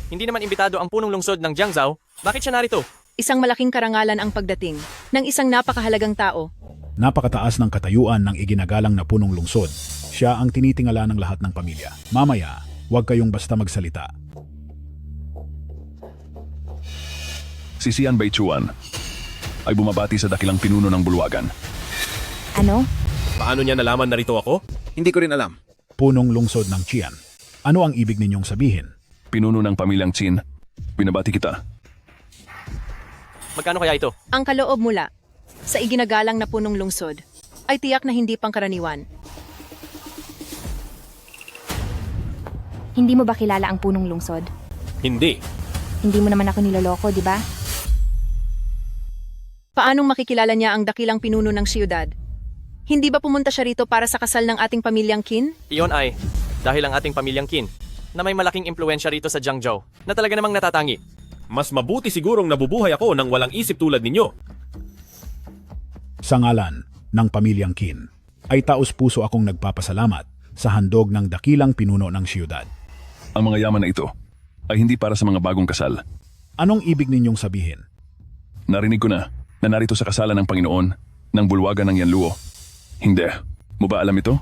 Hindi naman imbitado ang punong lungsod ng Jiangzhou. Bakit siya narito? Isang malaking karangalan ang pagdating ng isang napakahalagang tao. Napakataas ng katayuan ng iginagalang na punong lungsod. Siya ang tinitingala ng lahat ng pamilya. Mamaya, huwag kayong basta magsalita. Si Xian Beichuan ay bumabati sa dakilang pinuno ng bulwagan. Ano? Paano niya nalaman narito ako? Hindi ko rin alam. Punong lungsod ng Qian. Ano ang ibig ninyong sabihin? Pinuno ng pamilyang Qin, binabati kita. Magkano kaya ito? Ang kaloob mula sa iginagalang na punong lungsod ay tiyak na hindi pangkaraniwan. Hindi mo ba kilala ang punong lungsod? Hindi. Hindi mo naman ako niloloko, di ba? Paanong makikilala niya ang dakilang pinuno ng siyudad? Hindi ba pumunta siya rito para sa kasal ng ating pamilyang Qin? Iyon ay dahil ang ating pamilyang Qin na may malaking impluensya rito sa Jiangzhou na talaga namang natatangi. Mas mabuti sigurong nabubuhay ako nang walang isip tulad ninyo. Sa ngalan ng pamilyang Qin, ay taos-puso akong nagpapasalamat sa handog ng dakilang pinuno ng siyudad. Ang mga yaman na ito ay hindi para sa mga bagong kasal. Anong ibig ninyong sabihin? Narinig ko na narito sa kasalan ng Panginoon ng bulwagan ng Yanluo. Hindi. Mo ba alam ito?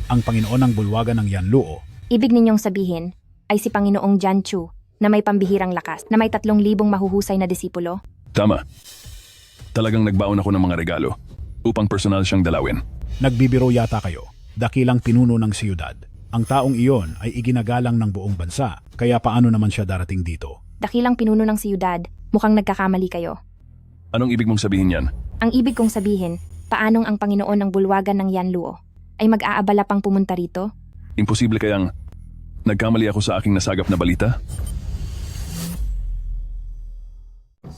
Ang Panginoon ng bulwagan ng Yanluo. Ibig ninyong sabihin ay si Panginoong Janchu na may pambihirang lakas, na may 3,000 mahuhusay na disipulo? Tama. Talagang nagbaon ako ng mga regalo upang personal siyang dalawin. Nagbibiro yata kayo. Dakilang pinuno ng siyudad. Ang taong iyon ay iginagalang ng buong bansa, kaya paano naman siya darating dito? Dakilang pinuno ng siyudad, mukhang nagkakamali kayo. Anong ibig mong sabihin yan? Ang ibig kong sabihin, paanong ang Panginoon ng bulwagan ng Yanluo ay mag-aabala pang pumunta rito? Imposible kayang nagkamali ako sa aking nasagap na balita?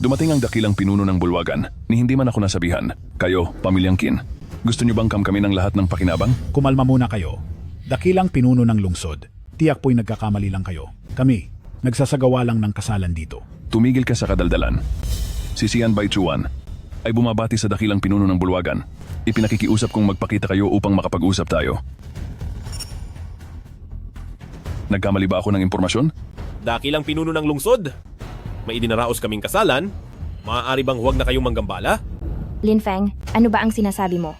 Dumating ang dakilang pinuno ng bulwagan, ni hindi man ako nasabihan. Kayo, pamilyang Qin, gusto niyo bang kami ng lahat ng pakinabang? Kumalma muna kayo. Dakilang pinuno ng lungsod. Tiyak po'y nagkakamali lang kayo. Kami, nagsasagawa lang ng kasalan dito. Tumigil ka sa kadaldalan. Si Xian Baichuan ay bumabati sa dakilang pinuno ng bulwagan. Ipinakikiusap kong magpakita kayo upang makapag-usap tayo. Nagkamali ba ako ng impormasyon? Dakilang pinuno ng lungsod. May idinaraos kaming kasalan. Maaari bang huwag na kayong manggambala? Lin Feng, ano ba ang sinasabi mo?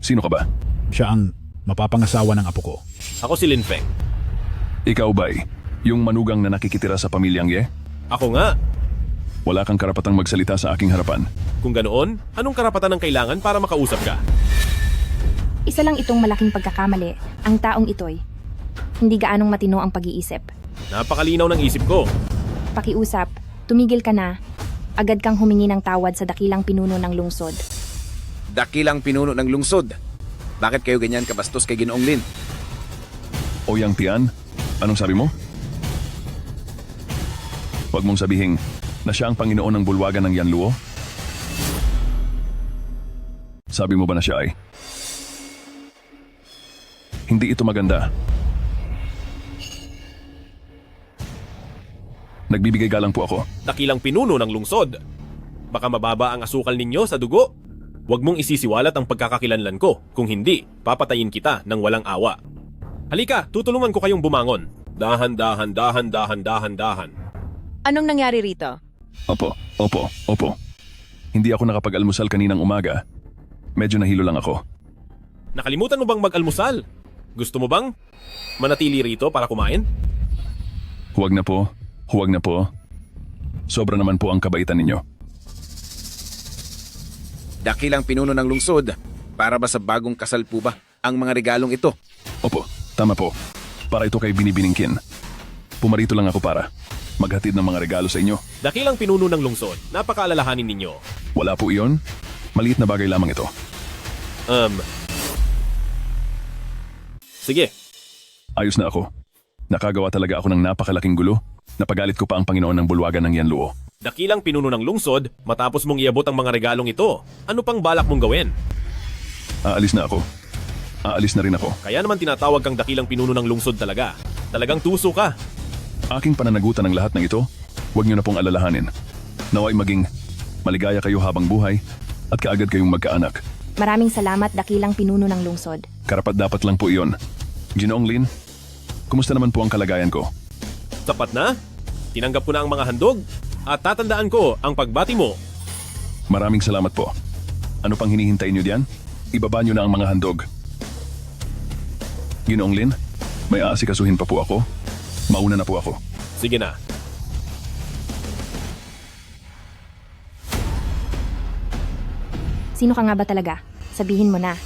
Sino ka ba? Siya ang mapapangasawa ng apo ko. Ako si Lin Feng. Ikaw ba'y yung manugang na nakikitira sa pamilyang Ye? Ako nga. Wala kang karapatang magsalita sa aking harapan. Kung ganoon, anong karapatan ang kailangan para makausap ka? Isa lang itong malaking pagkakamali. Ang taong ito'y hindi gaanong matino ang pag-iisip. Napakalinaw ng isip ko. Pakiusap, tumigil ka na. Agad kang humingi ng tawad sa dakilang pinuno ng lungsod. Dakilang pinuno ng lungsod. Bakit kayo ganyan kabastos kay Ginoong Lin? Ouyang Tian, anong sabi mo? Huwag mong sabihin na siya ang Panginoon ng bulwagan ng Yanluo? Sabi mo ba na siya ay? Hindi ito maganda. Nagbibigay galang po ako. Dakilang pinuno ng lungsod. Baka mababa ang asukal ninyo sa dugo. Huwag mong isisiwalat ang pagkakakilanlan ko. Kung hindi, papatayin kita ng walang awa. Halika, tutulungan ko kayong bumangon. Dahan. Anong nangyari rito? Opo. Hindi ako nakapag-almusal kaninang umaga. Medyo nahilo lang ako. Nakalimutan mo bang mag-almusal? Gusto mo bang manatili rito para kumain? Huwag na po. Sobra naman po ang kabaitan ninyo. Dakilang pinuno ng lungsod. Para ba sa bagong kasal po ba ang mga regalong ito? Opo, tama po. Para ito kay Binibining Qin. Pumarito lang ako para maghatid ng mga regalo sa inyo. Dakilang pinuno ng lungsod, napakaalalahanin ninyo. Wala po iyon. Maliit na bagay lamang ito. Sige. Ayos na ako. Nakagawa talaga ako ng napakalaking gulo. Napagalit ko pa ang Panginoon ng bulwagan ng Yanluo. Dakilang pinuno ng lungsod, matapos mong iabot ang mga regalong ito, ano pang balak mong gawin? Aalis na ako. Aalis na rin ako. Kaya naman tinatawag kang dakilang pinuno ng lungsod talaga. Talagang tuso ka. Aking pananagutan ng lahat ng ito, huwag niyo na pong alalahanin. Naway maging maligaya kayo habang buhay at kaagad kayong magkaanak. Maraming salamat, dakilang pinuno ng lungsod. Karapat-dapat lang po iyon. Ginoong Lin, kumusta naman po ang kalagayan ko? Sapat na? Tinanggap ko na ang mga handog at tatandaan ko ang pagbati mo. Maraming salamat po. Ano pang hinihintay niyo diyan? Ibaba niyo na ang mga handog. Ginoong Lin, may aasikasuhin pa po ako. Mauna na po ako. Sige na. Sino ka nga ba talaga? Sabihin mo na.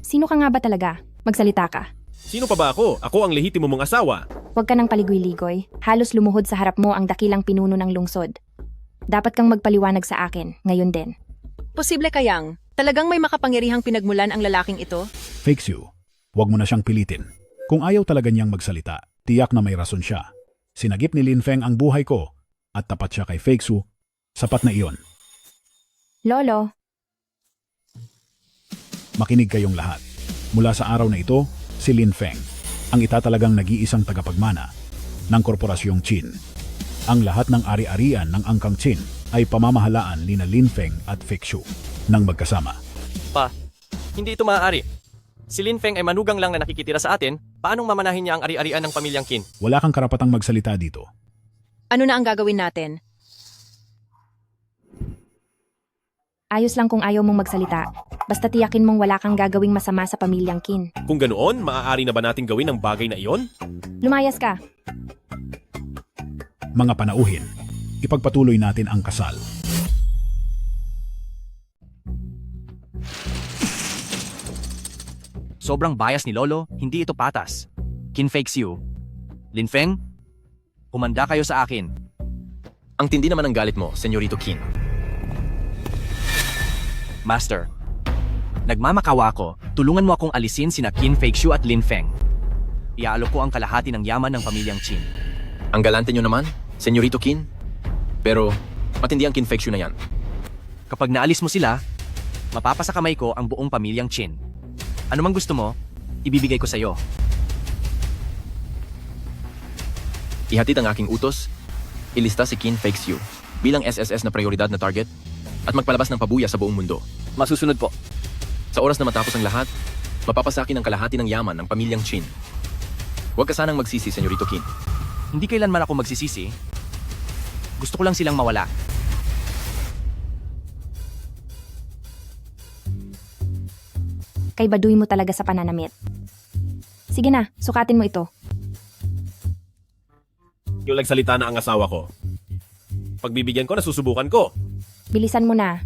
Sino ka nga ba talaga? Magsalita ka. Sino pa ba ako? Ako ang lehitimo mong asawa. Huwag ka nang paligoy-ligoy. Halos lumuhod sa harap mo ang dakilang pinuno ng lungsod. Dapat kang magpaliwanag sa akin, ngayon din. Posible kayang talagang may makapangyarihang pinagmulan ang lalaking ito? Fakes you. Huwag mo na siyang pilitin. Kung ayaw talaga niyang magsalita, tiyak na may rason siya. Sinagip ni Lin Feng ang buhay ko at tapat siya kay Fake Su. Sapat na iyon. Lolo. Makinig kayong lahat. Mula sa araw na ito, si Lin Feng ang itatalagang nag-iisang tagapagmana ng Korporasyong Qin. Ang lahat ng ari-arian ng Angkang Qin ay pamamahalaan ni Lin Feng at Fake Su nang magkasama. Pa, hindi ito maaari. Si Lin Feng ay manugang lang na nakikitira sa atin, paanong mamanahin niya ang ari-arian ng pamilyang Qin? Wala kang karapatang magsalita dito. Ano na ang gagawin natin? Ayos lang kung ayaw mong magsalita. Basta tiyakin mong wala kang gagawing masama sa pamilyang Qin. Kung ganoon, maaari na ba natin gawin ang bagay na iyon? Lumayas ka. Mga panauhin, ipagpatuloy natin ang kasal. Sobrang bias ni Lolo, hindi ito patas. Qin fakes you. Lin Feng, humanda kayo sa akin. Ang tindi naman ng galit mo, Senyorito Qin. Master, nagmamakawa ako, tulungan mo akong alisin sina Qin Fakeshu at Lin Feng. Iaalok ko ang kalahati ng yaman ng pamilyang Qin. Ang galante nyo naman, Senyorito Qin. Pero, matindi ang Qin Fakeshu na yan. Kapag naalis mo sila, mapapasa kamay ko ang buong pamilyang Qin. Ano mang gusto mo, ibibigay ko sa'yo. Ihatid ang aking utos, ilista si Qin Fakeshu bilang SSS na prioridad na target at magpalabas ng pabuya sa buong mundo. Masusunod po. Sa oras na matapos ang lahat, mapapasakin ang kalahati ng yaman ng pamilyang Qin. Huwag ka sanang magsisi, Senyorito Qin. Hindi kailanman ako magsisisi. Gusto ko lang silang mawala. Kay baduy mo talaga sa pananamit. Sige na, sukatin mo ito. Yung nagsalita na ang asawa ko. Pagbibigyan ko, nasusubukan ko. Bilisan mo na.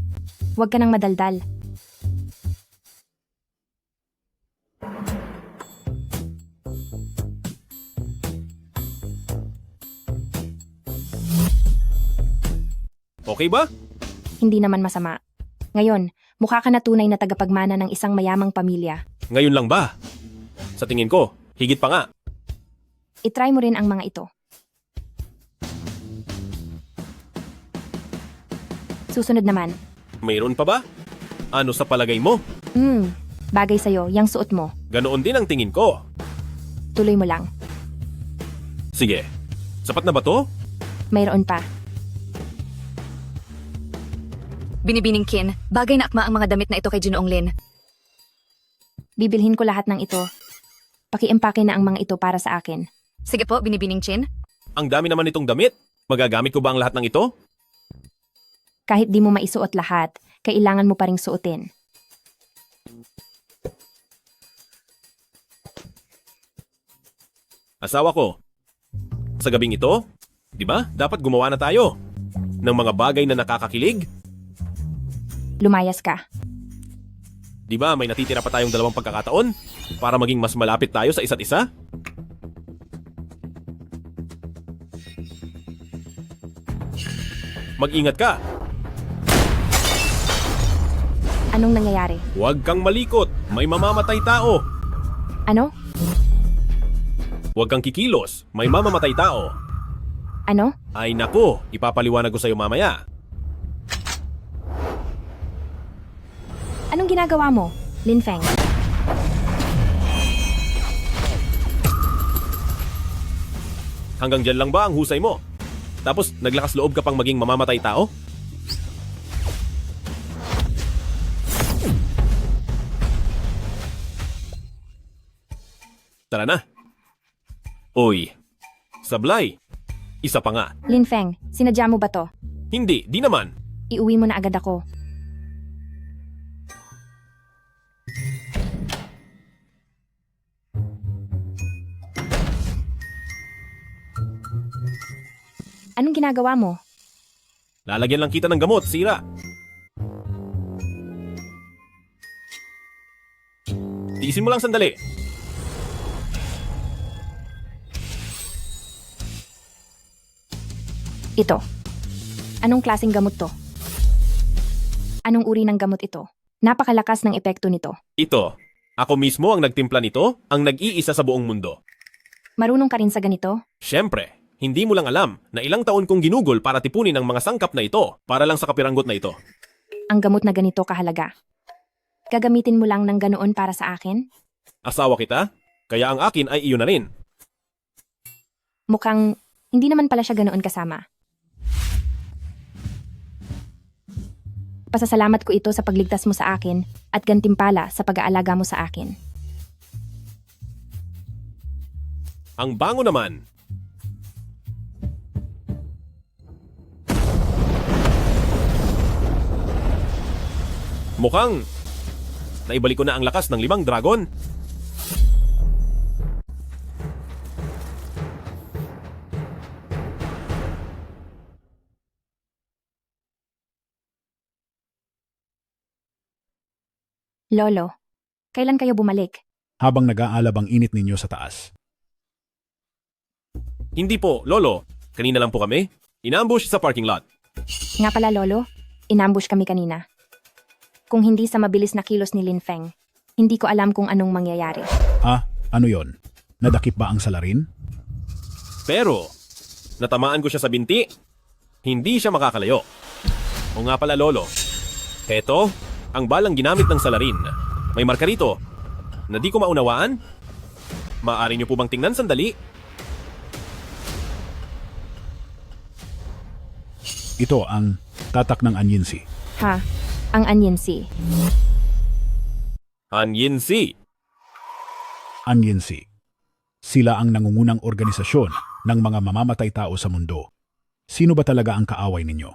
Huwag ka nang madaldal. Okay ba? Hindi naman masama. Ngayon, mukha ka na tunay na tagapagmana ng isang mayamang pamilya. Ngayon lang ba? Sa tingin ko, higit pa nga. Itry mo rin ang mga ito. Susunod naman. Mayroon pa ba? Ano sa palagay mo? Bagay sa'yo, yang suot mo. Ganoon din ang tingin ko. Tuloy mo lang. Sige, sapat na ba to? Mayroon pa. Binibining Qin, bagay na akma ang mga damit na ito kay Ginoong Lin. Bibilhin ko lahat ng ito. Pakiimpake na ang mga ito para sa akin. Sige po, Binibining Qin. Ang dami naman itong damit. Magagamit ko ba ang lahat ng ito? Kahit di mo maisuot lahat, kailangan mo pa ring suotin. Asawa ko, sa gabing ito, di ba, dapat gumawa na tayo ng mga bagay na nakakakilig? Lumayas ka. Di ba may natitira pa tayong 2 pagkakataon para maging mas malapit tayo sa isa't isa? Mag-ingat ka. Anong nangyayari? Huwag kang malikot. May mamamatay tao. Ano? Huwag kang kikilos. May mamamatay tao. Ano? Ay nako, ipapaliwanag ko sa'yo mamaya. Anong ginagawa mo, Lin Feng? Hanggang dyan lang ba ang husay mo? Tapos naglakas loob ka pang maging mamamatay tao? Tara na. Uy, sablay. Isa pa nga. Lin Feng, sinadya mo ba to? Hindi, di naman. Iuwi mo na agad ako. Anong ginagawa mo? Lalagyan lang kita ng gamot, sira. Tiisin mo lang sandali. Ito. Anong klaseng gamot to? Anong uri ng gamot ito? Napakalakas ng epekto nito. Ito. Ako mismo ang nagtimpla nito, ang nag-iisa sa buong mundo. Marunong ka rin sa ganito? Siyempre, hindi mo lang alam na ilang taon kong ginugol para tipunin ang mga sangkap na ito para lang sa kapiranggot na ito. Ang gamot na ganito kahalaga. Gagamitin mo lang ng ganoon para sa akin? Asawa kita, kaya ang akin ay iyon na rin. Mukhang hindi naman pala siya ganoon kasama. Pasasalamat ko ito sa pagligtas mo sa akin at gantimpala sa pag-aalaga mo sa akin. Ang bango naman. Mukhang naibalik ko na ang lakas ng 5 dragon. Lolo, kailan kayo bumalik? Habang nag-aalab ang init ninyo sa taas. Hindi po, Lolo. Kanina lang po kami. Inambush sa parking lot. Nga pala, Lolo, inambush kami kanina. Kung hindi sa mabilis na kilos ni Lin Feng, hindi ko alam kung anong mangyayari. Ah, ano yon? Nadakip ba ang salarin? Pero, natamaan ko siya sa binti. Hindi siya makakalayo. O nga pala, Lolo. Heto, ang balang ginamit ng salarin. May marka rito na di ko maunawaan. Maaari niyo po bang tingnan sandali? Ito ang tatak ng Anyinsi. Ha? Ang Anyinsi. Anyinsi. Anyinsi. Sila ang nangungunang organisasyon ng mga mamamatay tao sa mundo. Sino ba talaga ang kaaway ninyo?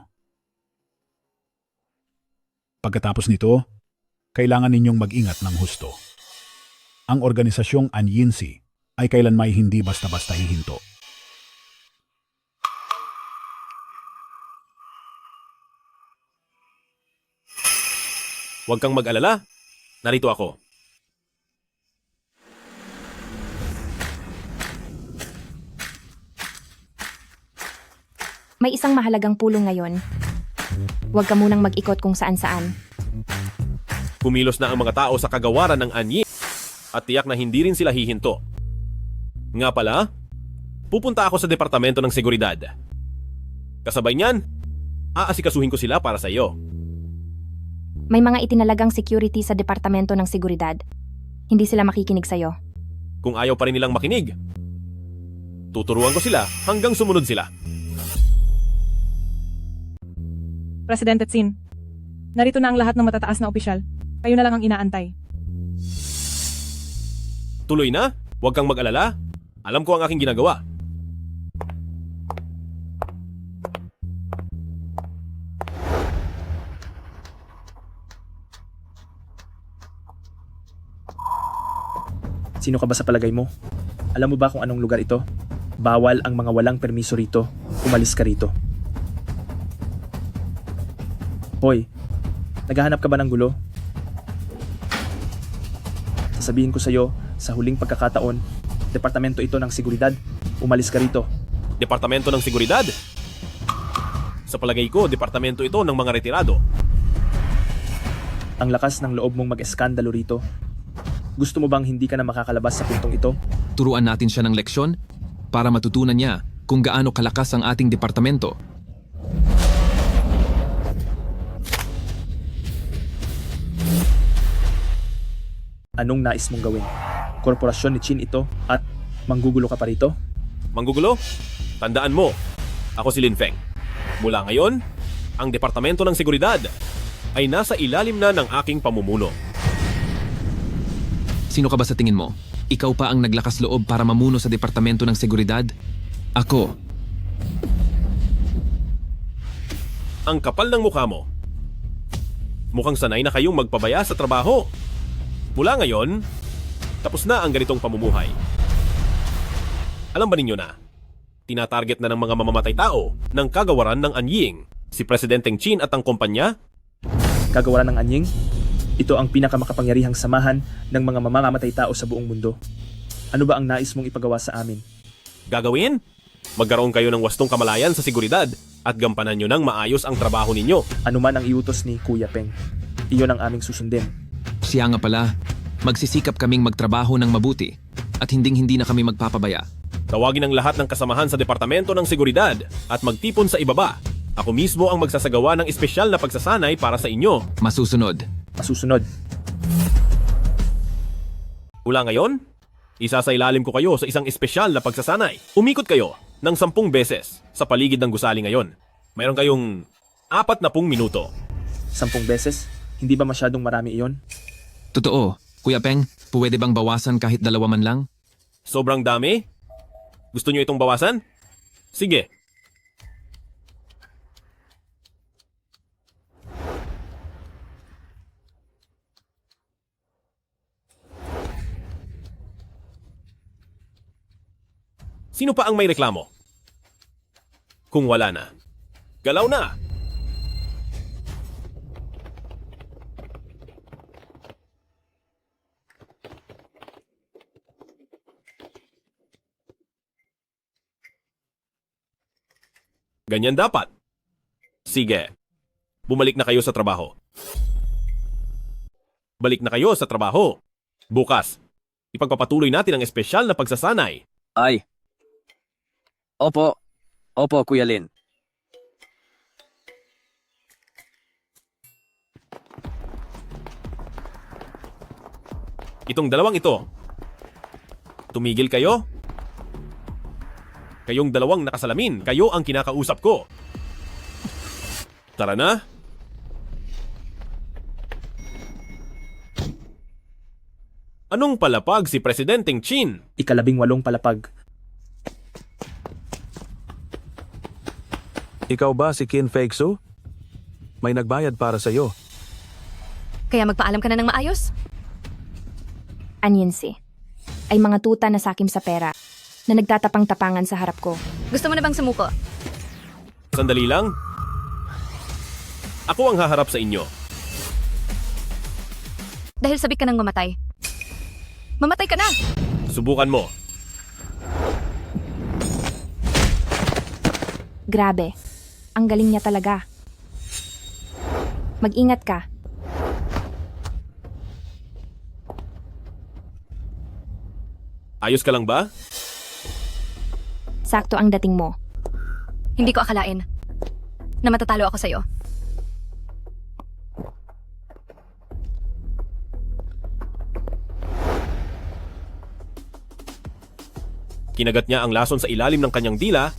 Pagkatapos nito, kailangan ninyong mag-ingat ng husto. Ang organisasyong Anyinsi ay kailanmay hindi basta-basta hihinto. Huwag kang mag-alala. Narito ako. May isang mahalagang pulong ngayon. Huwag ka munang mag-ikot kung saan-saan. Kumilos na ang mga tao sa kagawaran ng Anyi at tiyak na hindi rin sila hihinto. Nga pala, pupunta ako sa Departamento ng Seguridad. Kasabay niyan, aasikasuhin ko sila para sa iyo. May mga itinalagang security sa Departamento ng Seguridad. Hindi sila makikinig sa'yo. Kung ayaw pa rin nilang makinig, tuturuan ko sila hanggang sumunod sila. Presidente Tsin, narito na ang lahat ng matataas na opisyal. Kayo na lang ang inaantay. Tuloy na, huwag kang mag-alala. Alam ko ang aking ginagawa. Sino ka ba sa palagay mo? Alam mo ba kung anong lugar ito? Bawal ang mga walang permiso rito. Umalis ka rito. Hoy, naghahanap ka ba ng gulo? Sasabihin ko sa'yo, sa huling pagkakataon, departamento ito ng seguridad. Umalis ka rito. Departamento ng Seguridad? Sa palagay ko, departamento ito ng mga retirado. Ang lakas ng loob mong mag-eskandalo rito. Gusto mo bang hindi ka na makakalabas sa puntong ito? Turuan natin siya ng leksyon para matutunan niya kung gaano kalakas ang ating departamento. Anong nais mong gawin? Korporasyon ni Chin ito at manggugulo ka pa rito? Manggugulo? Tandaan mo, ako si Lin Feng. Mula ngayon, ang Departamento ng Seguridad ay nasa ilalim na ng aking pamumuno. Sino ka ba sa tingin mo? Ikaw pa ang naglakas loob para mamuno sa Departamento ng Seguridad? Ako. Ang kapal ng mukha mo. Mukhang sanay na kayong magpabaya sa trabaho. Mula ngayon, tapos na ang ganitong pamumuhay. Alam ba ninyo na? Tinatarget na ng mga mamamatay tao ng kagawaran ng Anying, si Presidenteng Chin at ang kumpanya. Kagawaran ng Anying? Ito ang pinakamakapangyarihang samahan ng mga mamamatay tao sa buong mundo. Ano ba ang nais mong ipagawa sa amin? Gagawin? Magkaroon kayo ng wastong kamalayan sa seguridad at gampanan nyo ng maayos ang trabaho ninyo. Ano man ang iutos ni Kuya Peng, iyon ang aming susundin. Siya nga pala, magsisikap kaming magtrabaho ng mabuti at hinding-hindi na kami magpapabaya. Tawagin ang lahat ng kasamahan sa Departamento ng Seguridad at magtipon sa ibaba. Ako mismo ang magsasagawa ng espesyal na pagsasanay para sa inyo. Masusunod. Masusunod. Mula ngayon, isasailalim ko kayo sa isang espesyal na pagsasanay. Umikot kayo ng 10 beses sa paligid ng gusali ngayon. Mayroon kayong 40 minuto. 10 beses? Hindi ba masyadong marami iyon? Totoo. Kuya Peng, pwede bang bawasan kahit 2 man lang? Sobrang dami? Gusto nyo itong bawasan? Sige. Sino pa ang may reklamo? Kung wala na, galaw na! Ganyan dapat. Sige, bumalik na kayo sa trabaho. Balik na kayo sa trabaho. Bukas, ipagpapatuloy natin ang espesyal na pagsasanay. Ay. Opo. Opo, Kuya Lin. Itong dalawang ito. Tumigil kayo? Kayong dalawang nakasalamin, kayo ang kinakausap ko. Tara na. Anong palapag si Presidenteng Chin? 18 palapag. Ikaw ba si Kin Feixu? May nagbayad para sa'yo. Kaya magpaalam ka na ng maayos? Anyensi. Ay mga tuta na sakim sa pera na nagtatapang-tapangan sa harap ko. Gusto mo na bang sumuko? Sandali lang. Ako ang haharap sa inyo. Dahil sabik ka nang mamatay. Mamatay ka na! Subukan mo. Grabe. Ang galing niya talaga. Mag-ingat ka. Ayos ka lang ba? Sakto ang dating mo. Hindi ko akalain na matatalo ako sa'yo. Kinagat niya ang lason sa ilalim ng kanyang dila,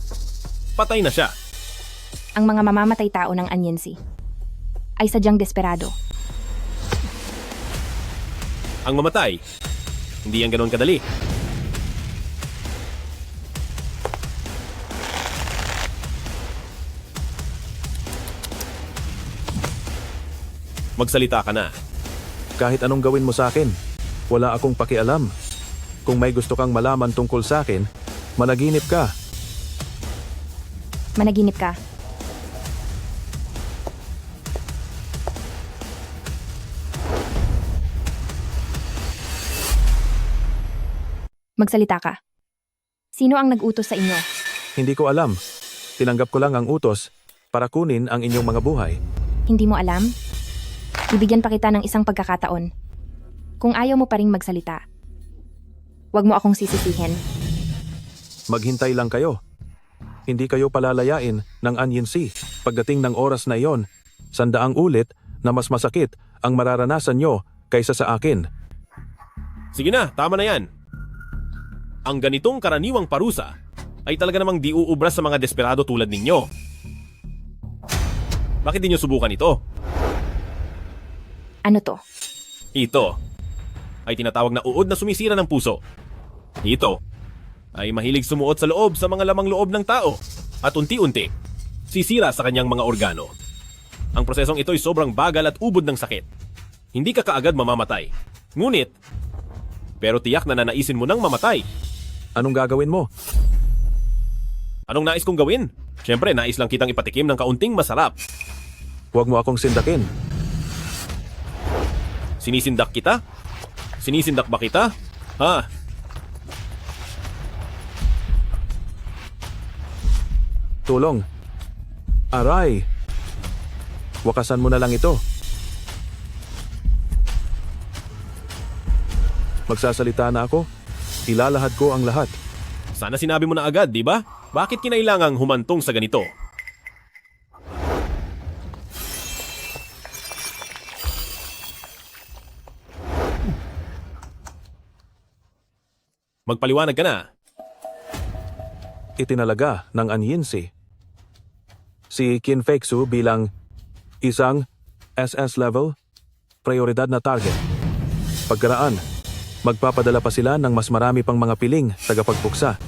patay na siya. Ang mga mamamatay tao ng Anyensi ay sadyang desperado. Ang mamatay, hindi yan ganoon kadali. Magsalita ka na. Kahit anong gawin mo sa akin, wala akong pakialam. Kung may gusto kang malaman tungkol sa akin, managinip ka. Managinip ka. Magsalita ka. Sino ang nag-utos sa inyo? Hindi ko alam. Tinanggap ko lang ang utos para kunin ang inyong mga buhay. Hindi mo alam? Bibigyan pa kita ng isang pagkakataon. Kung ayaw mo pa ring magsalita, huwag mo akong sisisihin. Maghintay lang kayo. Hindi kayo palalayain ng Anyensi. Pagdating ng oras na iyon, 100 ulit na mas masakit ang mararanasan nyo kaysa sa akin. Sige na, tama na yan. Ang ganitong karaniwang parusa ay talaga namang di uubra sa mga desperado tulad ninyo. Bakit di nyo subukan ito? Ano to? Ito ay tinatawag na uod na sumisira ng puso. Ito ay mahilig sumuot sa loob sa mga lamang loob ng tao at unti-unti sisira sa kanyang mga organo. Ang prosesong ito ay sobrang bagal at ubod ng sakit. Hindi ka kaagad mamamatay. Ngunit, pero tiyak na nanaisin mo nang mamatay. Anong gagawin mo? Anong nais kong gawin? Siyempre, nais lang kitang ipatikim ng kaunting masarap. Huwag mo akong sindakin. Sinisindak kita? Sinisindak ba kita? Ha? Tulong. Aray. Wakasan mo na lang ito. Magsasalita na ako. Ilalahad ko ang lahat. Sana sinabi mo na agad, di ba? Bakit kinailangang humantong sa ganito? Magpaliwanag ka na. Itinalaga ng Anyensi si Kin Feixu bilang isang SS level prioridad na target. Pagkaraan, magpapadala pa sila ng mas marami pang mga piling tagapagpuksa.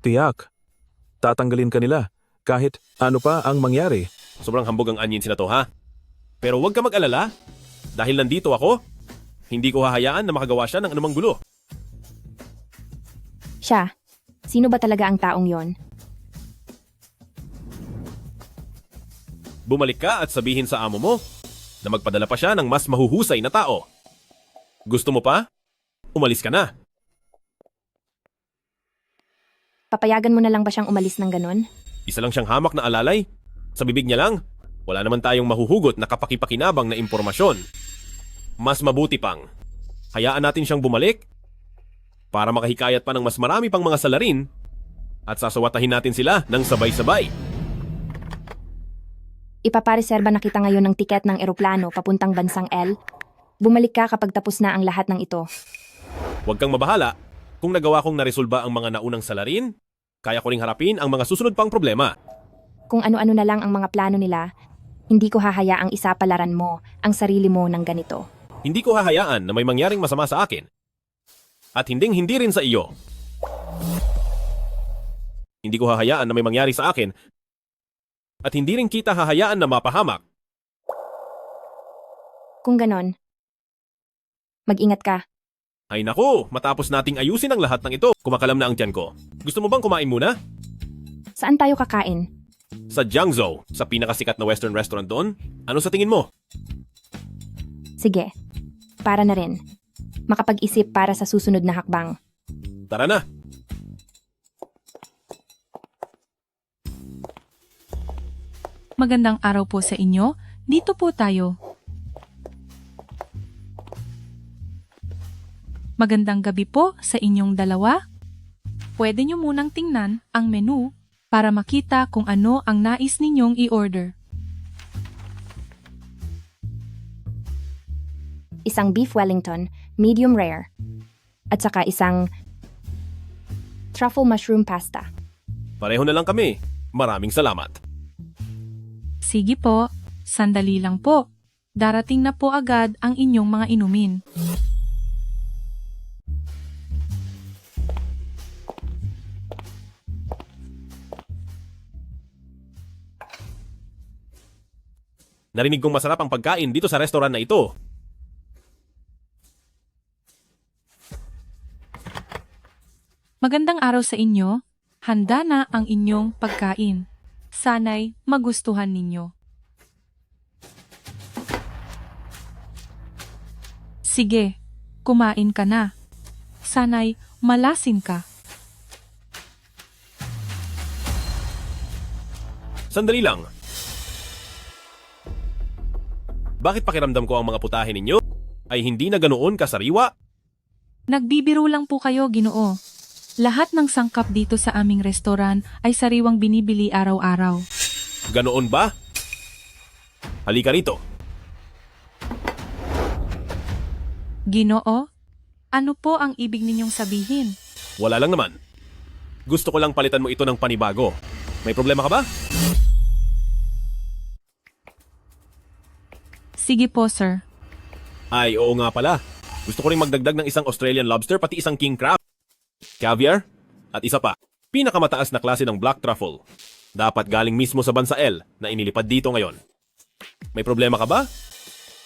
Tiyak. Tatanggalin ka nila kahit ano pa ang mangyari. Sobrang hambog ang onions na to, ha? Pero huwag ka mag-alala. Dahil nandito ako, hindi ko hahayaan na makagawa siya ng anumang gulo. Siya. Sino ba talaga ang taong yon? Bumalik ka at sabihin sa amo mo na magpadala pa siya ng mas mahuhusay na tao. Gusto mo pa? Umalis ka na. Papayagan mo na lang ba siyang umalis ng ganon? Isa lang siyang hamak na alalay. Sa bibig niya lang, wala naman tayong mahuhugot na kapakipakinabang na impormasyon. Mas mabuti pang, hayaan natin siyang bumalik para makahikayat pa ng mas marami pang mga salarin at sasawatahin natin sila ng sabay-sabay. Ipapareserba na kita ngayon ng tiket ng eroplano papuntang bansang L. Bumalik ka kapag tapos na ang lahat ng ito. Huwag kang mabahala. Kung nagawa kong naresolba ang mga naunang salarin, kaya ko ring harapin ang mga susunod pang problema. Kung ano-ano na lang ang mga plano nila, hindi ko hahayaang isapalaran mo ang sarili mo ng ganito. Hindi ko hahayaan na may mangyaring masama sa akin. At hindi rin sa iyo. Hindi ko hahayaan na may mangyari sa akin. At hindi rin kita hahayaan na mapahamak. Kung ganon, mag-ingat ka. Ay naku, matapos nating ayusin ang lahat ng ito, kumakalam na ang tiyan ko. Gusto mo bang kumain muna? Saan tayo kakain? Sa Jiangzhou, sa pinakasikat na western restaurant doon. Ano sa tingin mo? Sige, para na rin. Makapag-isip para sa susunod na hakbang. Tara na! Magandang araw po sa inyo. Dito po tayo. Magandang gabi po sa inyong dalawa. Pwede nyo munang tingnan ang menu para makita kung ano ang nais ninyong i-order. Isang beef Wellington, medium rare. At saka isang truffle mushroom pasta. Pareho na lang kami. Maraming salamat. Sige po, sandali lang po. Darating na po agad ang inyong mga inumin. Narinig kong masarap ang pagkain dito sa restaurant na ito. Magandang araw sa inyo. Handa na ang inyong pagkain. Sana'y magustuhan ninyo. Sige, kumain ka na. Sana'y malasin ka. Sandali lang. Bakit pakiramdam ko ang mga putahe ninyo ay hindi na ganoon kasariwa? Nagbibiro lang po kayo, Ginoo. Lahat ng sangkap dito sa aming restoran ay sariwang binibili araw-araw. Ganoon ba? Halika rito. Ginoo, ano po ang ibig ninyong sabihin? Wala lang naman. Gusto ko lang palitan mo ito ng panibago. May problema ka ba? Sige po, sir. Ay, oo nga pala. Gusto ko rin magdagdag ng isang Australian lobster pati isang king crab. Caviar? At isa pa, pinakamataas na klase ng black truffle. Dapat galing mismo sa bansa L na inilipad dito ngayon. May problema ka ba?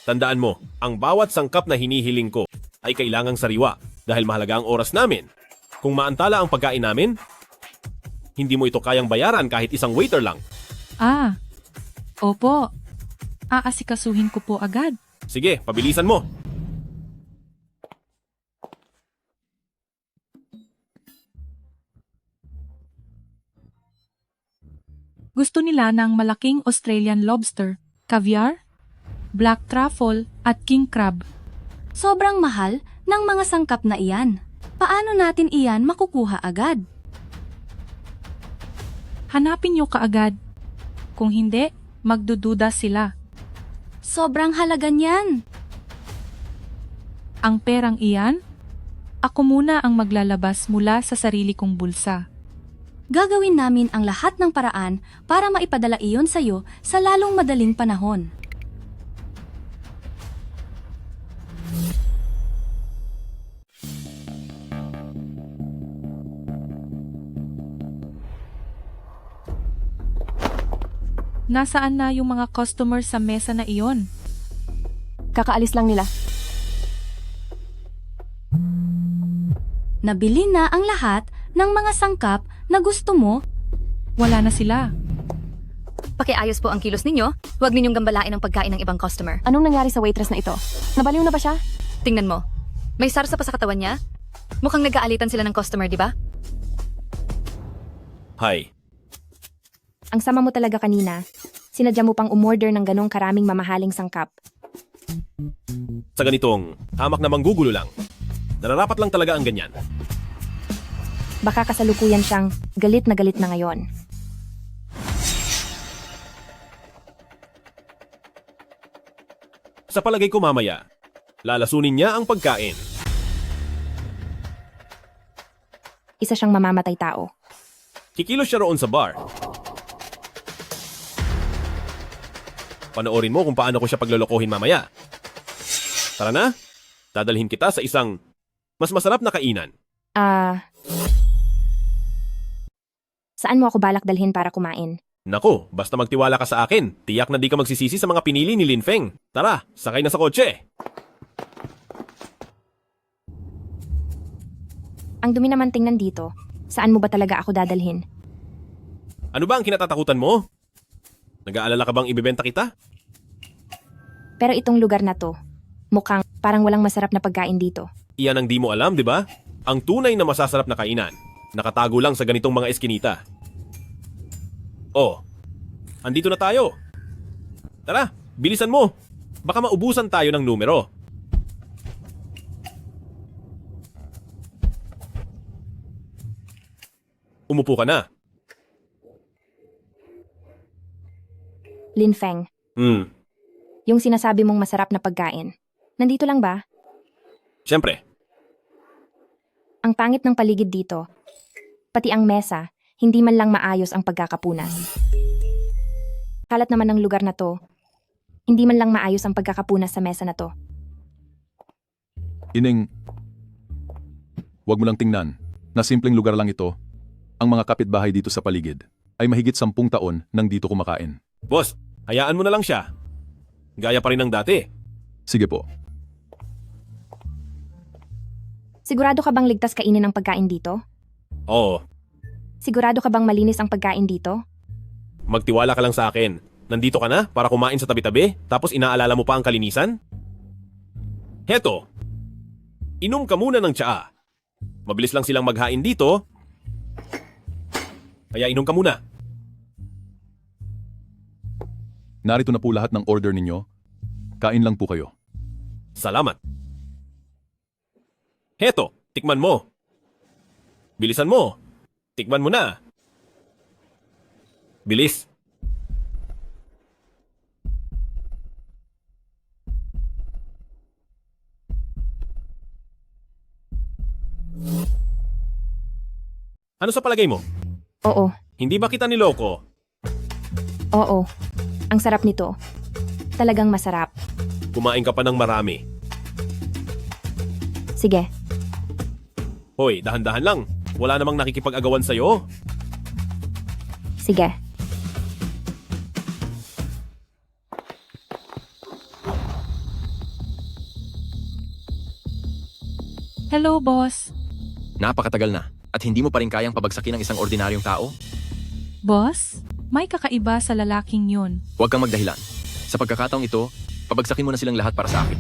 Tandaan mo, ang bawat sangkap na hinihiling ko ay kailangang sariwa dahil mahalaga ang oras namin. Kung maantala ang pagkain namin, hindi mo ito kayang bayaran kahit isang waiter lang. Ah, opo. Aasikasuhin ko po agad. Sige, pabilisan mo. Gusto nila ng malaking Australian lobster, caviar, black truffle at king crab. Sobrang mahal ng mga sangkap na iyan. Paano natin iyan makukuha agad? Hanapin nyo kaagad. Kung hindi, magdududa sila. Sobrang halaga niyan. Ang perang iyan, ako muna ang maglalabas mula sa sarili kong bulsa. Gagawin namin ang lahat ng paraan para maipadala iyon sa'yo sa lalong madaling panahon. Nasaan na yung mga customer sa mesa na iyon? Kakaalis lang nila. Nabili na ang lahat ng mga sangkap na gusto mo. Wala na sila. Pakiayos po ang kilos ninyo. Huwag ninyong gambalain ang pagkain ng ibang customer. Anong nangyari sa waitress na ito? Nabaliw na ba siya? Tingnan mo. May sarsa pa sa katawan niya. Mukhang nag-aalitan sila ng customer, di ba? Hi. Ang sama mo talaga kanina. Sinadya mo pang umorder ng ganong karaming mamahaling sangkap. Sa ganitong hamak na manggugulo lang. Nararapat lang talaga ang ganyan. Baka kasalukuyan siyang galit na ngayon. Sa palagay ko mamaya, lalasunin niya ang pagkain. Isa siyang mamamatay tao. Kikilos siya roon sa bar. Panoorin mo kung paano ko siya paglolokohin mamaya. Tara na, dadalhin kita sa isang mas masarap na kainan. Saan mo ako balak dalhin para kumain? Nako, basta magtiwala ka sa akin. Tiyak na di ka magsisisi sa mga pinili ni Lin Feng. Tara, sakay na sa kotse. Ang dumi naman tingnan dito. Saan mo ba talaga ako dadalhin? Ano ba ang kinatatakutan mo? Nag-aalala ka bang ibebenta kita? Pero itong lugar na to, mukhang parang walang masarap na pagkain dito. Iyan ang di mo alam, di ba? Ang tunay na masasarap na kainan, nakatago lang sa ganitong mga eskinita. Oh, andito na tayo. Tara, bilisan mo. Baka maubusan tayo ng numero. Umupo ka na. Lin Feng, yung sinasabi mong masarap na pagkain, nandito lang ba? Siyempre. Ang pangit ng paligid dito. Pati ang mesa, hindi man lang maayos ang pagkakapunas. Kalat naman ng lugar na to, hindi man lang maayos ang pagkakapunas sa mesa na to. Ining, wag mo lang tingnan na simpleng lugar lang ito. Ang mga kapitbahay dito sa paligid ay mahigit 10 taon nang dito kumakain. Boss, hayaan mo na lang siya. Gaya pa rin ng dati. Sige po. Sigurado ka bang ligtas kainin ang pagkain dito? Oo, Sigurado ka bang malinis ang pagkain dito? magtiwala ka lang sa akin. Nandito ka na para kumain sa tabi-tabi, tapos inaalala mo pa ang kalinisan? Heto, inom ka muna ng tsaa. Mabilis lang silang maghain dito, kaya inom ka muna. Narito na po lahat ng order ninyo. Kain lang po kayo. Salamat. Heto, tikman mo. Bilisan mo. Tikman mo na. Bilis. Ano sa palagay mo? Oo, Hindi ba kita niloko? oo. Ang sarap nito. Talagang masarap. Kumain ka pa ng marami. Sige, Hoy, dahan-dahan lang. Wala namang nakikipag-agawan sa'yo. sige. Hello, boss. Napakatagal na at hindi mo pa rin kayang pabagsakin ng isang ordinaryong tao? Boss, may kakaiba sa lalaking yun. Huwag kang magdahilan. Sa pagkakataong ito, pabagsakin mo na silang lahat para sa akin.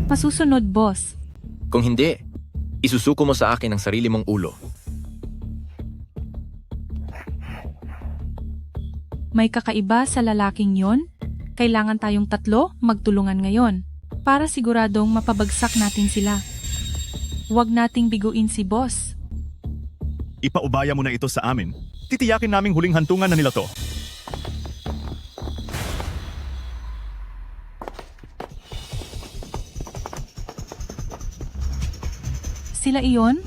Masusunod, boss. Kung hindi, isusuko mo sa akin ang sarili mong ulo. May kakaiba sa lalaking yon? Kailangan tayong tatlo magtulungan ngayon para siguradong mapabagsak natin sila. Huwag nating biguin si boss. Ipaubaya mo na ito sa amin. Titiyakin naming huling hantungan na nila to. Sila iyon?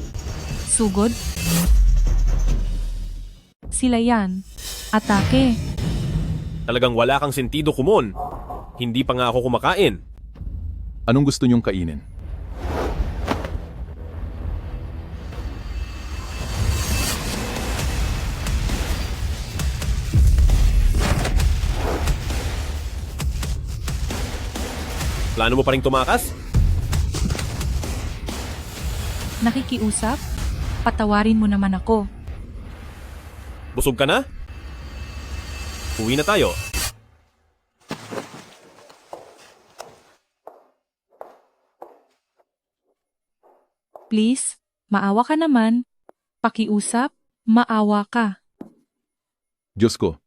Sugod? Sila yan. Atake. Talagang wala kang sentido, Kumon. Hindi pa nga ako kumakain. Anong gusto niyong kainin? Plano mo pa rin tumakas? Nakikiusap? Patawarin mo naman ako. Busog ka na? Uwi na tayo. Please, maawa ka naman. Pakiusap, maawa ka. Diyos ko,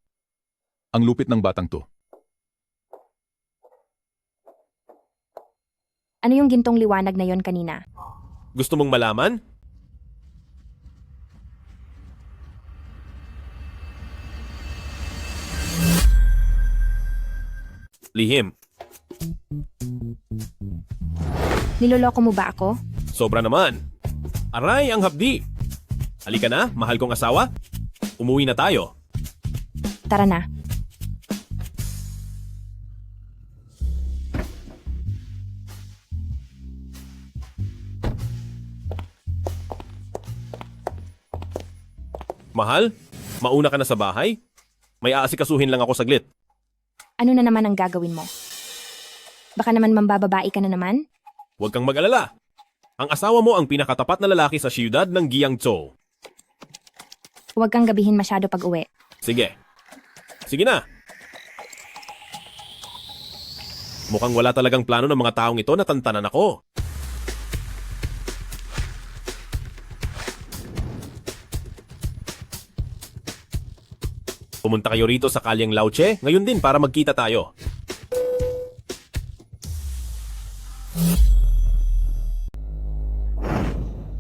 ang lupit ng batang to. Ano yung gintong liwanag na yon kanina? Gusto mong malaman? Lihim. Niloloko mo ba ako? Sobra naman. Aray ang hapdi. Halika na, mahal kong asawa. Umuwi na tayo. Tara na. Mahal, mauna ka na sa bahay? May aasikasuhin lang ako saglit. Ano na naman ang gagawin mo? Baka naman mambababae ka na naman? Huwag kang mag-alala. Ang asawa mo ang pinakatapat na lalaki sa siyudad ng Guangzhou. Huwag kang gabihin masyado pag uwi. Sige. Sige na. Mukhang wala talagang plano ng mga taong ito na tantanan ako. Pumunta kayo rito sa kalyang Lauche ngayon din para magkita tayo.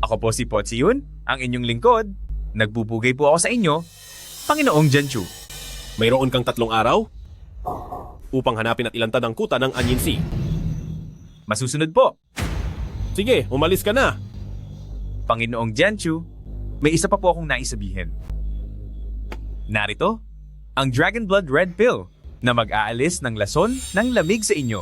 Ako po si Potsiyun, ang inyong lingkod. Nagbubugay po ako sa inyo, Panginoong Jianchu. Mayroon kang 3 araw upang hanapin at ilantad ang kuta ng Anyinsi. Masusunod po. Sige, umalis ka na. Panginoong Jianchu, may isa pa po akong naisabihin. Narito, ang Dragon Blood Red Pill na mag-aalis ng lason ng lamig sa inyo.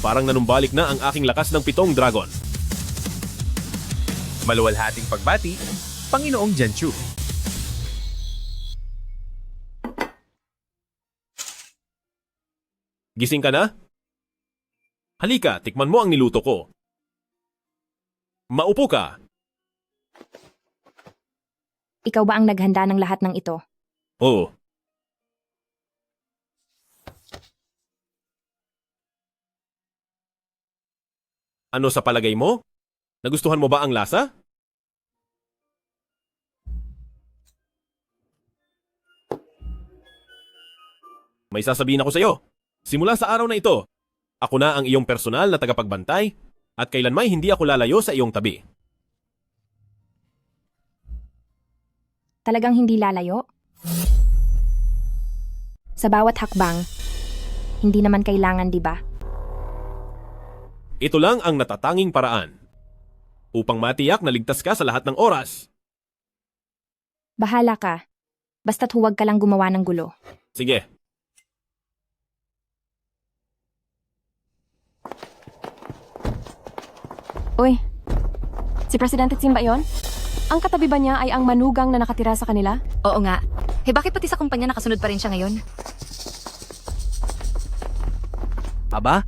Parang nanumbalik na ang aking lakas ng 7 dragon. Maluwalhating pagbati, Panginoong Jianchu. Gising ka na? Halika, tikman mo ang niluto ko. Maupo ka. Ikaw ba ang naghanda ng lahat ng ito? Oo. Ano sa palagay mo? Nagustuhan mo ba ang lasa? May sasabihin ako sa iyo. Simula sa araw na ito, ako na ang iyong personal na tagapagbantay at kailanmay hindi ako lalayo sa iyong tabi. Talagang hindi lalayo? Sa bawat hakbang, hindi naman kailangan, di ba? Ito lang ang natatanging paraan upang matiyak na ligtas ka sa lahat ng oras. Bahala ka. Basta't huwag ka lang gumawa ng gulo. Sige. Uy, si Presidente Tsin ba yun? Ang katabi ba niya ay ang manugang na nakatira sa kanila? Oo nga. Bakit pati sa kumpanya nakasunod pa rin siya ngayon? Aba?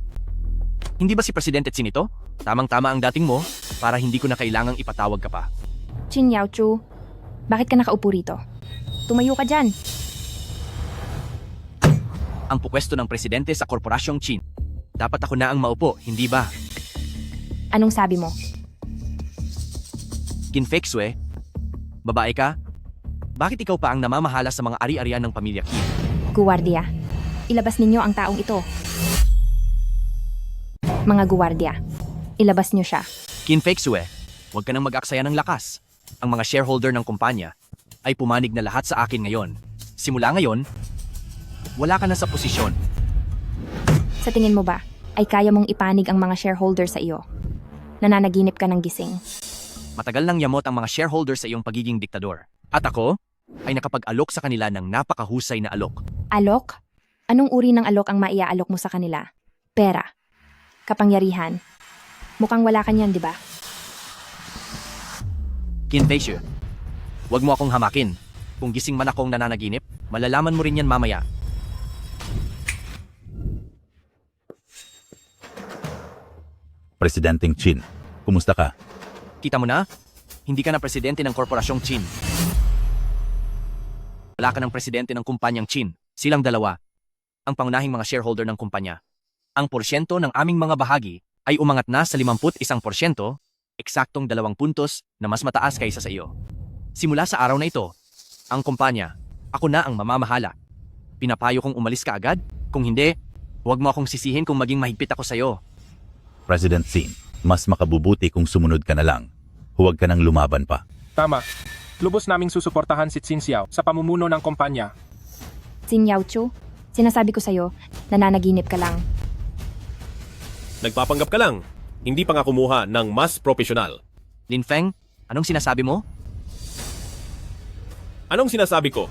Hindi ba si Presidente Tsin ito? Tamang-tama ang dating mo para hindi ko na kailangang ipatawag ka pa. Chin Yao Chu, bakit ka nakaupo rito? Tumayo ka dyan. Ang pupwesto ng presidente sa Korporasyong Qin. Dapat ako na ang maupo, hindi ba? Anong sabi mo? Qin Feixue, babae ka? Bakit ikaw pa ang namamahala sa mga ari-arian ng pamilya Qin? Guwardiya, ilabas ninyo ang taong ito. Mga guwardiya, ilabas niyo siya. Qin Feixue, huwag ka nang mag-aksaya ng lakas. Ang mga shareholder ng kumpanya ay pumanig na lahat sa akin ngayon. Simula ngayon, wala ka na sa posisyon. Sa tingin mo ba, ay kaya mong ipanig ang mga shareholder sa iyo? Nananaginip ka ng gising. Matagal nang yamot ang mga shareholder sa iyong pagiging diktador. At ako ay nakapag-alok sa kanila ng napakahusay na alok. Alok? Anong uri ng alok ang maiaalok mo sa kanila? Pera. Kapangyarihan. Mukhang wala ka niyan, di ba? Qin Fei Xiu, huwag mo akong hamakin. Kung gising man akong nananaginip, malalaman mo rin yan mamaya. Presidenteng Qin, kumusta ka? Kita mo na? Hindi ka na presidente ng korporasyong Qin. Wala ka ng presidente ng kumpanyang Qin. Silang dalawa, ang pangunahing mga shareholder ng kumpanya. Ang porsyento ng aming mga bahagi ay umangat na sa 51%, eksaktong 2 puntos na mas mataas kaysa sa iyo. Simula sa araw na ito, ang kumpanya, ako na ang mamamahala. Pinapayo kong umalis ka agad? Kung hindi, huwag mo akong sisihin kung maging mahigpit ako sa iyo. President Xin, mas makabubuti kung sumunod ka na lang. Huwag ka nang lumaban pa. Tama. Lubos naming susuportahan si Xin Xiao sa pamumuno ng kumpanya. Xin Yaochu, sinasabi ko sa'yo, nananaginip ka lang. Nagpapanggap ka lang. Hindi pa nga kumuha ng mas profesional. Lin Feng, anong sinasabi mo? Anong sinasabi ko?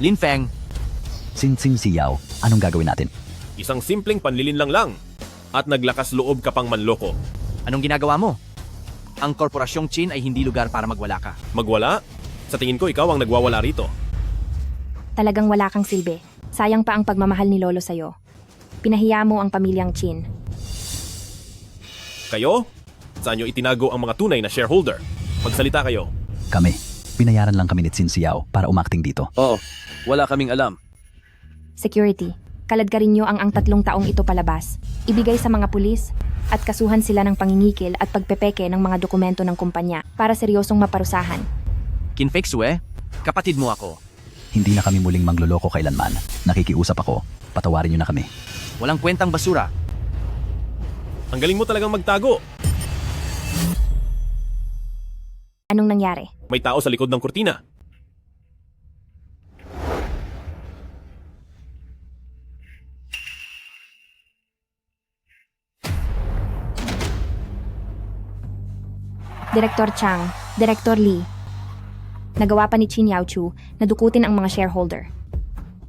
Lin Feng, Xin Xiao, anong gagawin natin? Isang simpleng panlilinlang lang. At naglakas loob ka pang manloko. Anong ginagawa mo? Ang korporasyong Qin ay hindi lugar para magwala ka. Magwala? Sa tingin ko ikaw ang nagwawala rito. Talagang wala kang silbi. Sayang pa ang pagmamahal ni Lolo sa'yo. Pinahiya mo ang pamilyang Qin. Kayo? Saan nyo itinago ang mga tunay na shareholder? Magsalita kayo. Kami. Binayaran lang kami ni Xin Xiao para umakting dito. Oo, wala kaming alam. Security, kaladkarin nyo ang 3 taong ito palabas. Ibigay sa mga pulis at kasuhan sila ng pangingikil at pagpepeke ng mga dokumento ng kumpanya para seryosong maparusahan. Qin Fei Xiu, kapatid mo ako. Hindi na kami muling mangloloko kailanman. Nakikiusap ako. Patawarin niyo na kami. Walang kwentang basura. Ang galing mo talagang magtago. Anong nangyari? May tao sa likod ng kurtina. Direktor Chang, Direktor Lee. Nagawa pa ni Xin Yaochu na dukutin ang mga shareholder.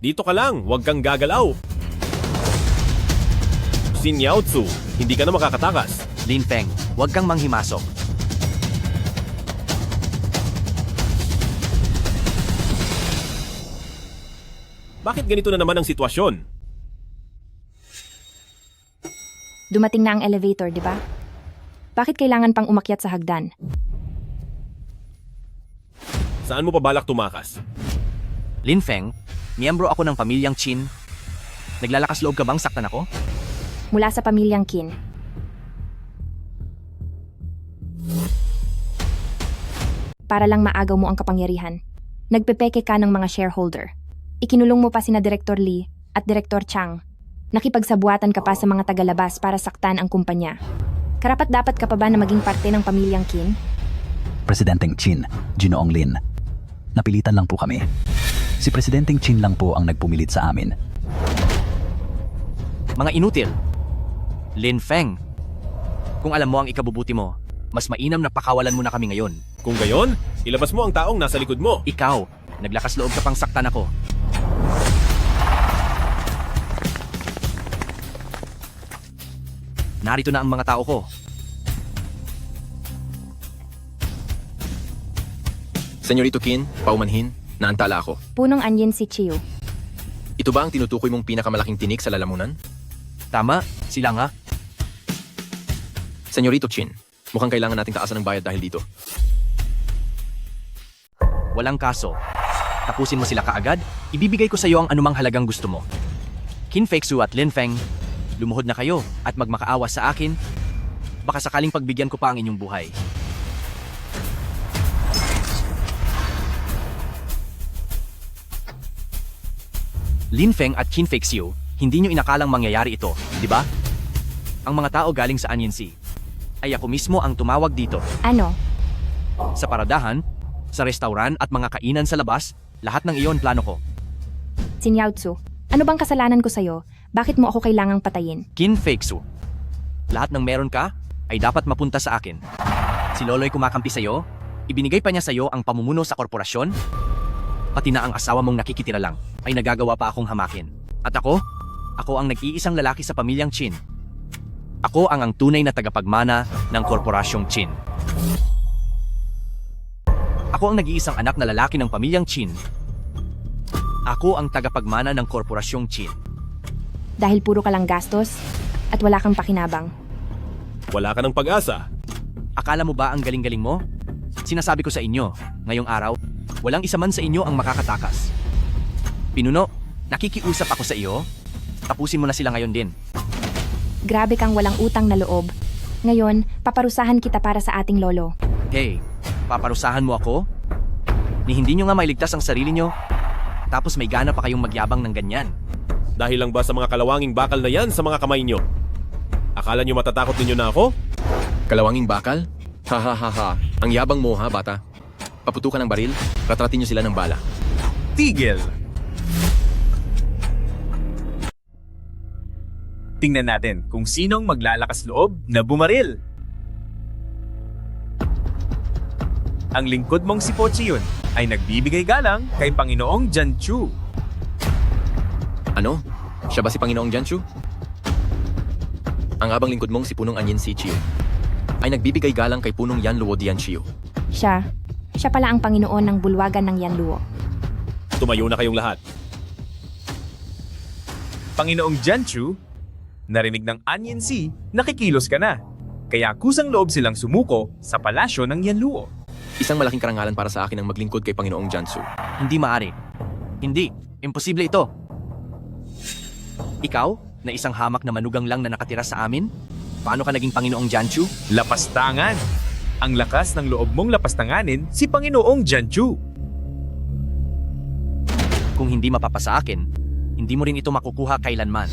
Dito ka lang, huwag kang gagalaw. Xin Yaochu, hindi ka na makakatakas. Lin Feng, huwag kang manghimasok. Bakit ganito na naman ang sitwasyon? Dumating na ang elevator, di ba? Bakit kailangan pang umakyat sa hagdan? Saan mo pa balak tumakas? Lin Feng, miyembro ako ng pamilyang Qin. Naglalakas loob ka bang saktan ako? Mula sa pamilyang Qin. Para lang maagaw mo ang kapangyarihan. Nagpepeke ka ng mga shareholder. Ikinulong mo pa sina Direktor Lee at Direktor Chang. Nakipagsabuatan ka pa sa mga tagalabas para saktan ang kumpanya. Karapat dapat ka pa ba na maging parte ng pamilyang Qin? Presidenteng Qin, Ginoong Lin. Napilitan lang po kami. Si Presidenteng Qin lang po ang nagpumilit sa amin. Mga inutil. Lin Feng, kung alam mo ang ikabubuti mo, mas mainam na pakawalan mo na kami ngayon. Kung gayon, ilabas mo ang taong nasa likod mo. Ikaw, naglakas loob ka pang saktan ako. Narito na ang mga tao ko. Senyorito Qin, paumanhin, naantala ako. Punong anyin si Chiu. Ito ba ang tinutukoy mong pinakamalaking tinik sa lalamunan? Tama, sila nga. Senyorito Qin, mukhang kailangan nating taasan ng bayad dahil dito. Walang kaso. Tapusin mo sila kaagad, ibibigay ko sa iyo ang anumang halagang gusto mo. Qin Fei Xiu at Lin Feng, lumuhod na kayo at magmakaawa sa akin. Baka sakaling pagbigyan ko pa ang inyong buhay. Lin Feng at Qin Fei Xiu, hindi nyo inakalang mangyayari ito, di ba? Ang mga tao galing sa Anyansi ay ako mismo ang tumawag dito. Ano? Sa paradahan, sa restauran at mga kainan sa labas, lahat ng iyon plano ko. Xin Yaochu, ano bang kasalanan ko sa'yo? Bakit mo ako kailangang patayin? Kin Feksu. Lahat ng meron ka ay dapat mapunta sa akin. Si Lolo'y kumakampi sa'yo, ibinigay pa niya sa'yo ang pamumuno sa korporasyon, pati na ang asawa mong nakikitira lang ay nagagawa pa akong hamakin. At ako ang nag-iisang lalaki sa pamilyang Chin. Ako ang tunay na tagapagmana ng korporasyong Chin. Ako ang nag-iisang anak na lalaki ng pamilyang Chin. Ako ang tagapagmana ng korporasyong Chin. Dahil puro ka lang gastos at wala kang pakinabang. Wala ka ng pag-asa. Akala mo ba ang galing-galing mo? Sinasabi ko sa inyo, ngayong araw, walang isa man sa inyo ang makakatakas. Pinuno, nakikiusap ako sa iyo. Tapusin mo na sila ngayon din. Grabe kang walang utang na loob. Ngayon, paparusahan kita para sa ating lolo. Hey, paparusahan mo ako? Ni hindi nyo nga mailigtas ang sarili nyo, tapos may gana pa kayong magyabang ng ganyan. Dahil lang ba sa mga kalawanging bakal na yan sa mga kamay nyo? Akala nyo matatakot ninyo na ako? Kalawanging bakal? Ha ha ha ha. Ang yabang mo ha, bata. Paputukan ng baril, ratratin nyo sila ng bala. Tigil! Tingnan natin kung sinong maglalakas loob na bumaril. Ang lingkod mong si Pochiyun ay nagbibigay galang kay Panginoong Janchu. Ano? Siya ba si Panginoong Janchu? Ang abang lingkod mong si Punong Anyin Si Chiu ay nagbibigay galang kay Punong Yan Luo Dian Chiu. Siya pala ang Panginoon ng bulwagan ng Yanluo. Tumayo na kayong lahat. Panginoong Janchu, narinig ng Anyin Si, nakikilos ka na. Kaya kusang loob silang sumuko sa palasyo ng Yanluo. Isang malaking karangalan para sa akin ang maglingkod kay Panginoong Jansu. Hindi maaari. Hindi. Imposible ito. Ikaw, na isang hamak na manugang lang na nakatira sa amin? Paano ka naging Panginoong Janchu? Lapastangan! Ang lakas ng loob mong lapastanganin si Panginoong Janchu. Kung hindi mapapasa akin, hindi mo rin ito makukuha kailanman.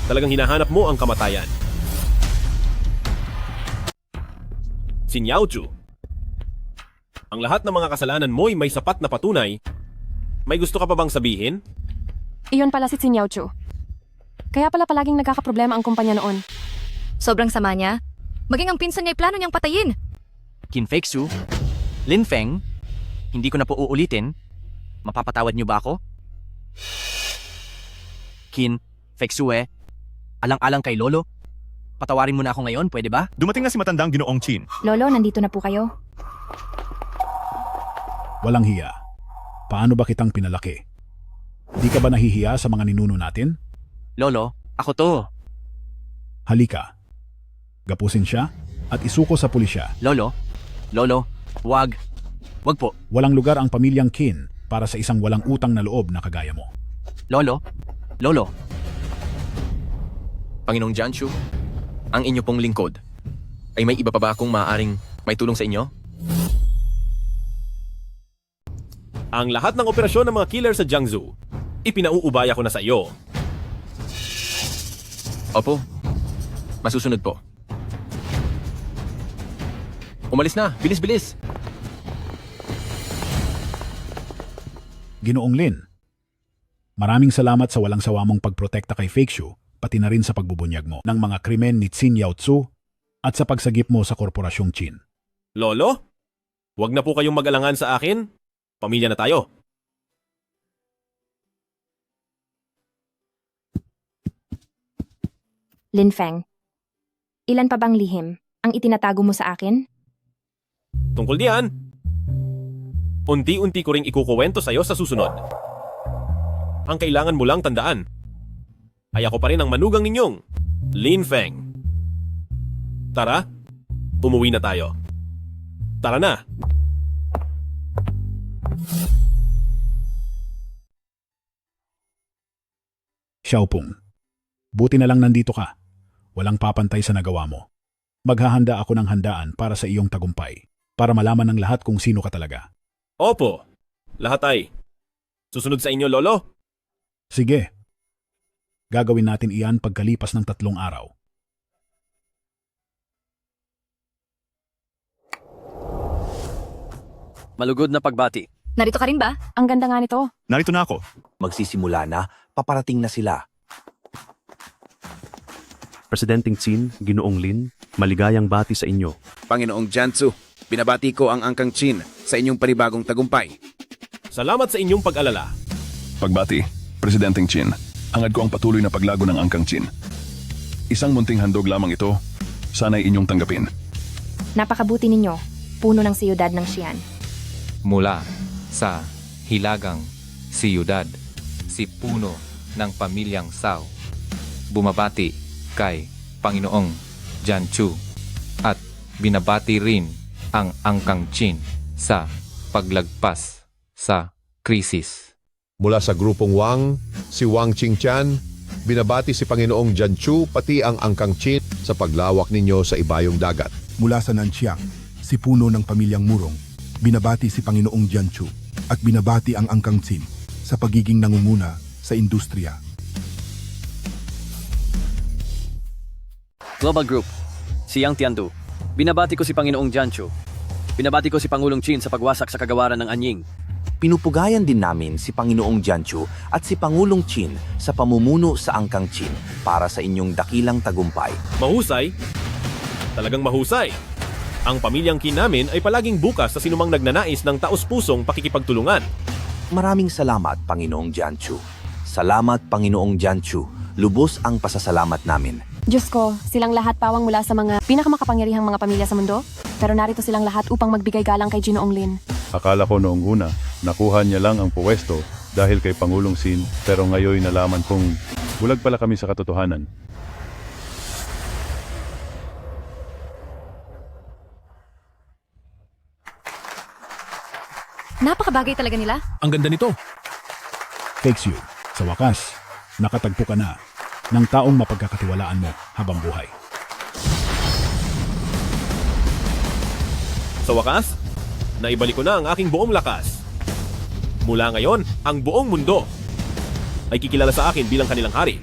Talagang hinahanap mo ang kamatayan. Si Niao Chu. Ang lahat ng mga kasalanan mo'y may sapat na patunay. May gusto ka pa bang sabihin? Iyon pala si Xin Yaochu. Kaya pala palaging nagkakaproblema ang kumpanya noon. Sobrang sama niya. Maging ang pinsan niya ay plano niyang patayin. Qin Feksu, Lin Feng, hindi ko na po uulitin. Mapapatawad niyo ba ako? Qin Feksue, alang-alang kay Lolo. Patawarin mo na ako ngayon, pwede ba? Dumating na si matandang Ginoong Chin. Lolo, nandito na po kayo. Walang hiya. Paano ba kitang pinalaki? Di ka ba nahihiya sa mga ninuno natin? Lolo, ako to. Halika. Gapusin siya at isuko sa pulisya. Lolo, wag. Wag po. Walang lugar ang pamilyang Qin para sa isang walang utang na loob na kagaya mo. Lolo. Panginoong Janchu, ang inyo pong lingkod, ay may iba pa ba akong maaaring may tulong sa inyo? Ang lahat ng operasyon ng mga killer sa Jiangsu, ipinauubaya ko na sa iyo. Opo, masusunod po. Umalis na, bilis-bilis! Ginoong Lin, maraming salamat sa walang sawa mong pagprotekta kay Feksu, pati na rin sa pagbubunyag mo ng mga krimen ni Xin Yaozu at sa pagsagip mo sa korporasyong Chin. Lolo, wag na po kayong mag-alangan sa akin. Pamilya na tayo. Lin Feng, ilan pa bang lihim ang itinatago mo sa akin? Tungkol diyan, unti-unti ko ring ikukuwento sa'yo sa susunod. Ang kailangan mo lang tandaan ay ako pa rin ang manugang ninyong Lin Feng. Tara, umuwi na tayo. Tara na! Xiaopung, buti na lang nandito ka. Walang papantay sa nagawa mo. Maghahanda ako ng handaan para sa iyong tagumpay, para malaman ng lahat kung sino ka talaga. Opo, lahat ay susunod sa inyo, Lolo. Sige. Gagawin natin iyan pagkalipas ng 3 araw. Malugod na pagbati. Narito ka rin ba? Ang ganda nga nito. Narito na ako. Magsisimula na, paparating na sila. Presidenteng Qin, Ginoong Lin, maligayang bati sa inyo. Panginoong Jianzu, binabati ko ang Angkang Qin sa inyong panibagong tagumpay. Salamat sa inyong pag-alala. Pagbati, Presidenteng Qin, hangad ko ang patuloy na paglago ng Angkang Qin. Isang munting handog lamang ito, sana'y inyong tanggapin. Napakabuti ninyo, puno ng siyudad ng Xi'an. Mula sa hilagang siyudad, si puno ng pamilyang Sao, bumabati kay Panginoong Jianchu at binabati rin ang Angkang Qin sa paglagpas sa krisis. Mula sa grupong Wang, si Wang Qingtian, binabati si Panginoong Jianchu pati ang Angkang Qin sa paglawak ninyo sa ibayong dagat. Mula sa Nanxiang, si puno ng pamilyang Murong, binabati si Panginoong Jianchu at binabati ang Angkang Qin sa pagiging nangunguna sa industriya. Global Group, si Yang Tiandu. Binabati ko si Panginoong Jianchu. Binabati ko si Pangulong Qin sa pagwasak sa kagawaran ng anying. Pinupugayan din namin si Panginoong Jianchu at si Pangulong Qin sa pamumuno sa Angkang Qin para sa inyong dakilang tagumpay. Mahusay? Talagang mahusay. Ang pamilyang Qin namin ay palaging bukas sa sinumang nagnanais ng taos-pusong pakikipagtulungan. Maraming salamat, Panginoong Jianchu. Salamat, Panginoong Jianchu. Lubos ang pasasalamat namin. Diyos ko, silang lahat pawang mula sa mga pinakamakapangyarihang mga pamilya sa mundo. Pero narito silang lahat upang magbigay galang kay Ginoong Lin. Akala ko noong una, nakuha niya lang ang puwesto dahil kay Pangulong Qin, pero ngayon nalaman kong bulag pala kami sa katotohanan. Napakabagay talaga nila. Ang ganda nito. Fakes you. Sa wakas, nakatagpo ka na ng taong mapagkakatiwalaan mo habang buhay. Sa wakas, naibalik ko na ang aking buong lakas. Mula ngayon, ang buong mundo ay kikilala sa akin bilang kanilang hari.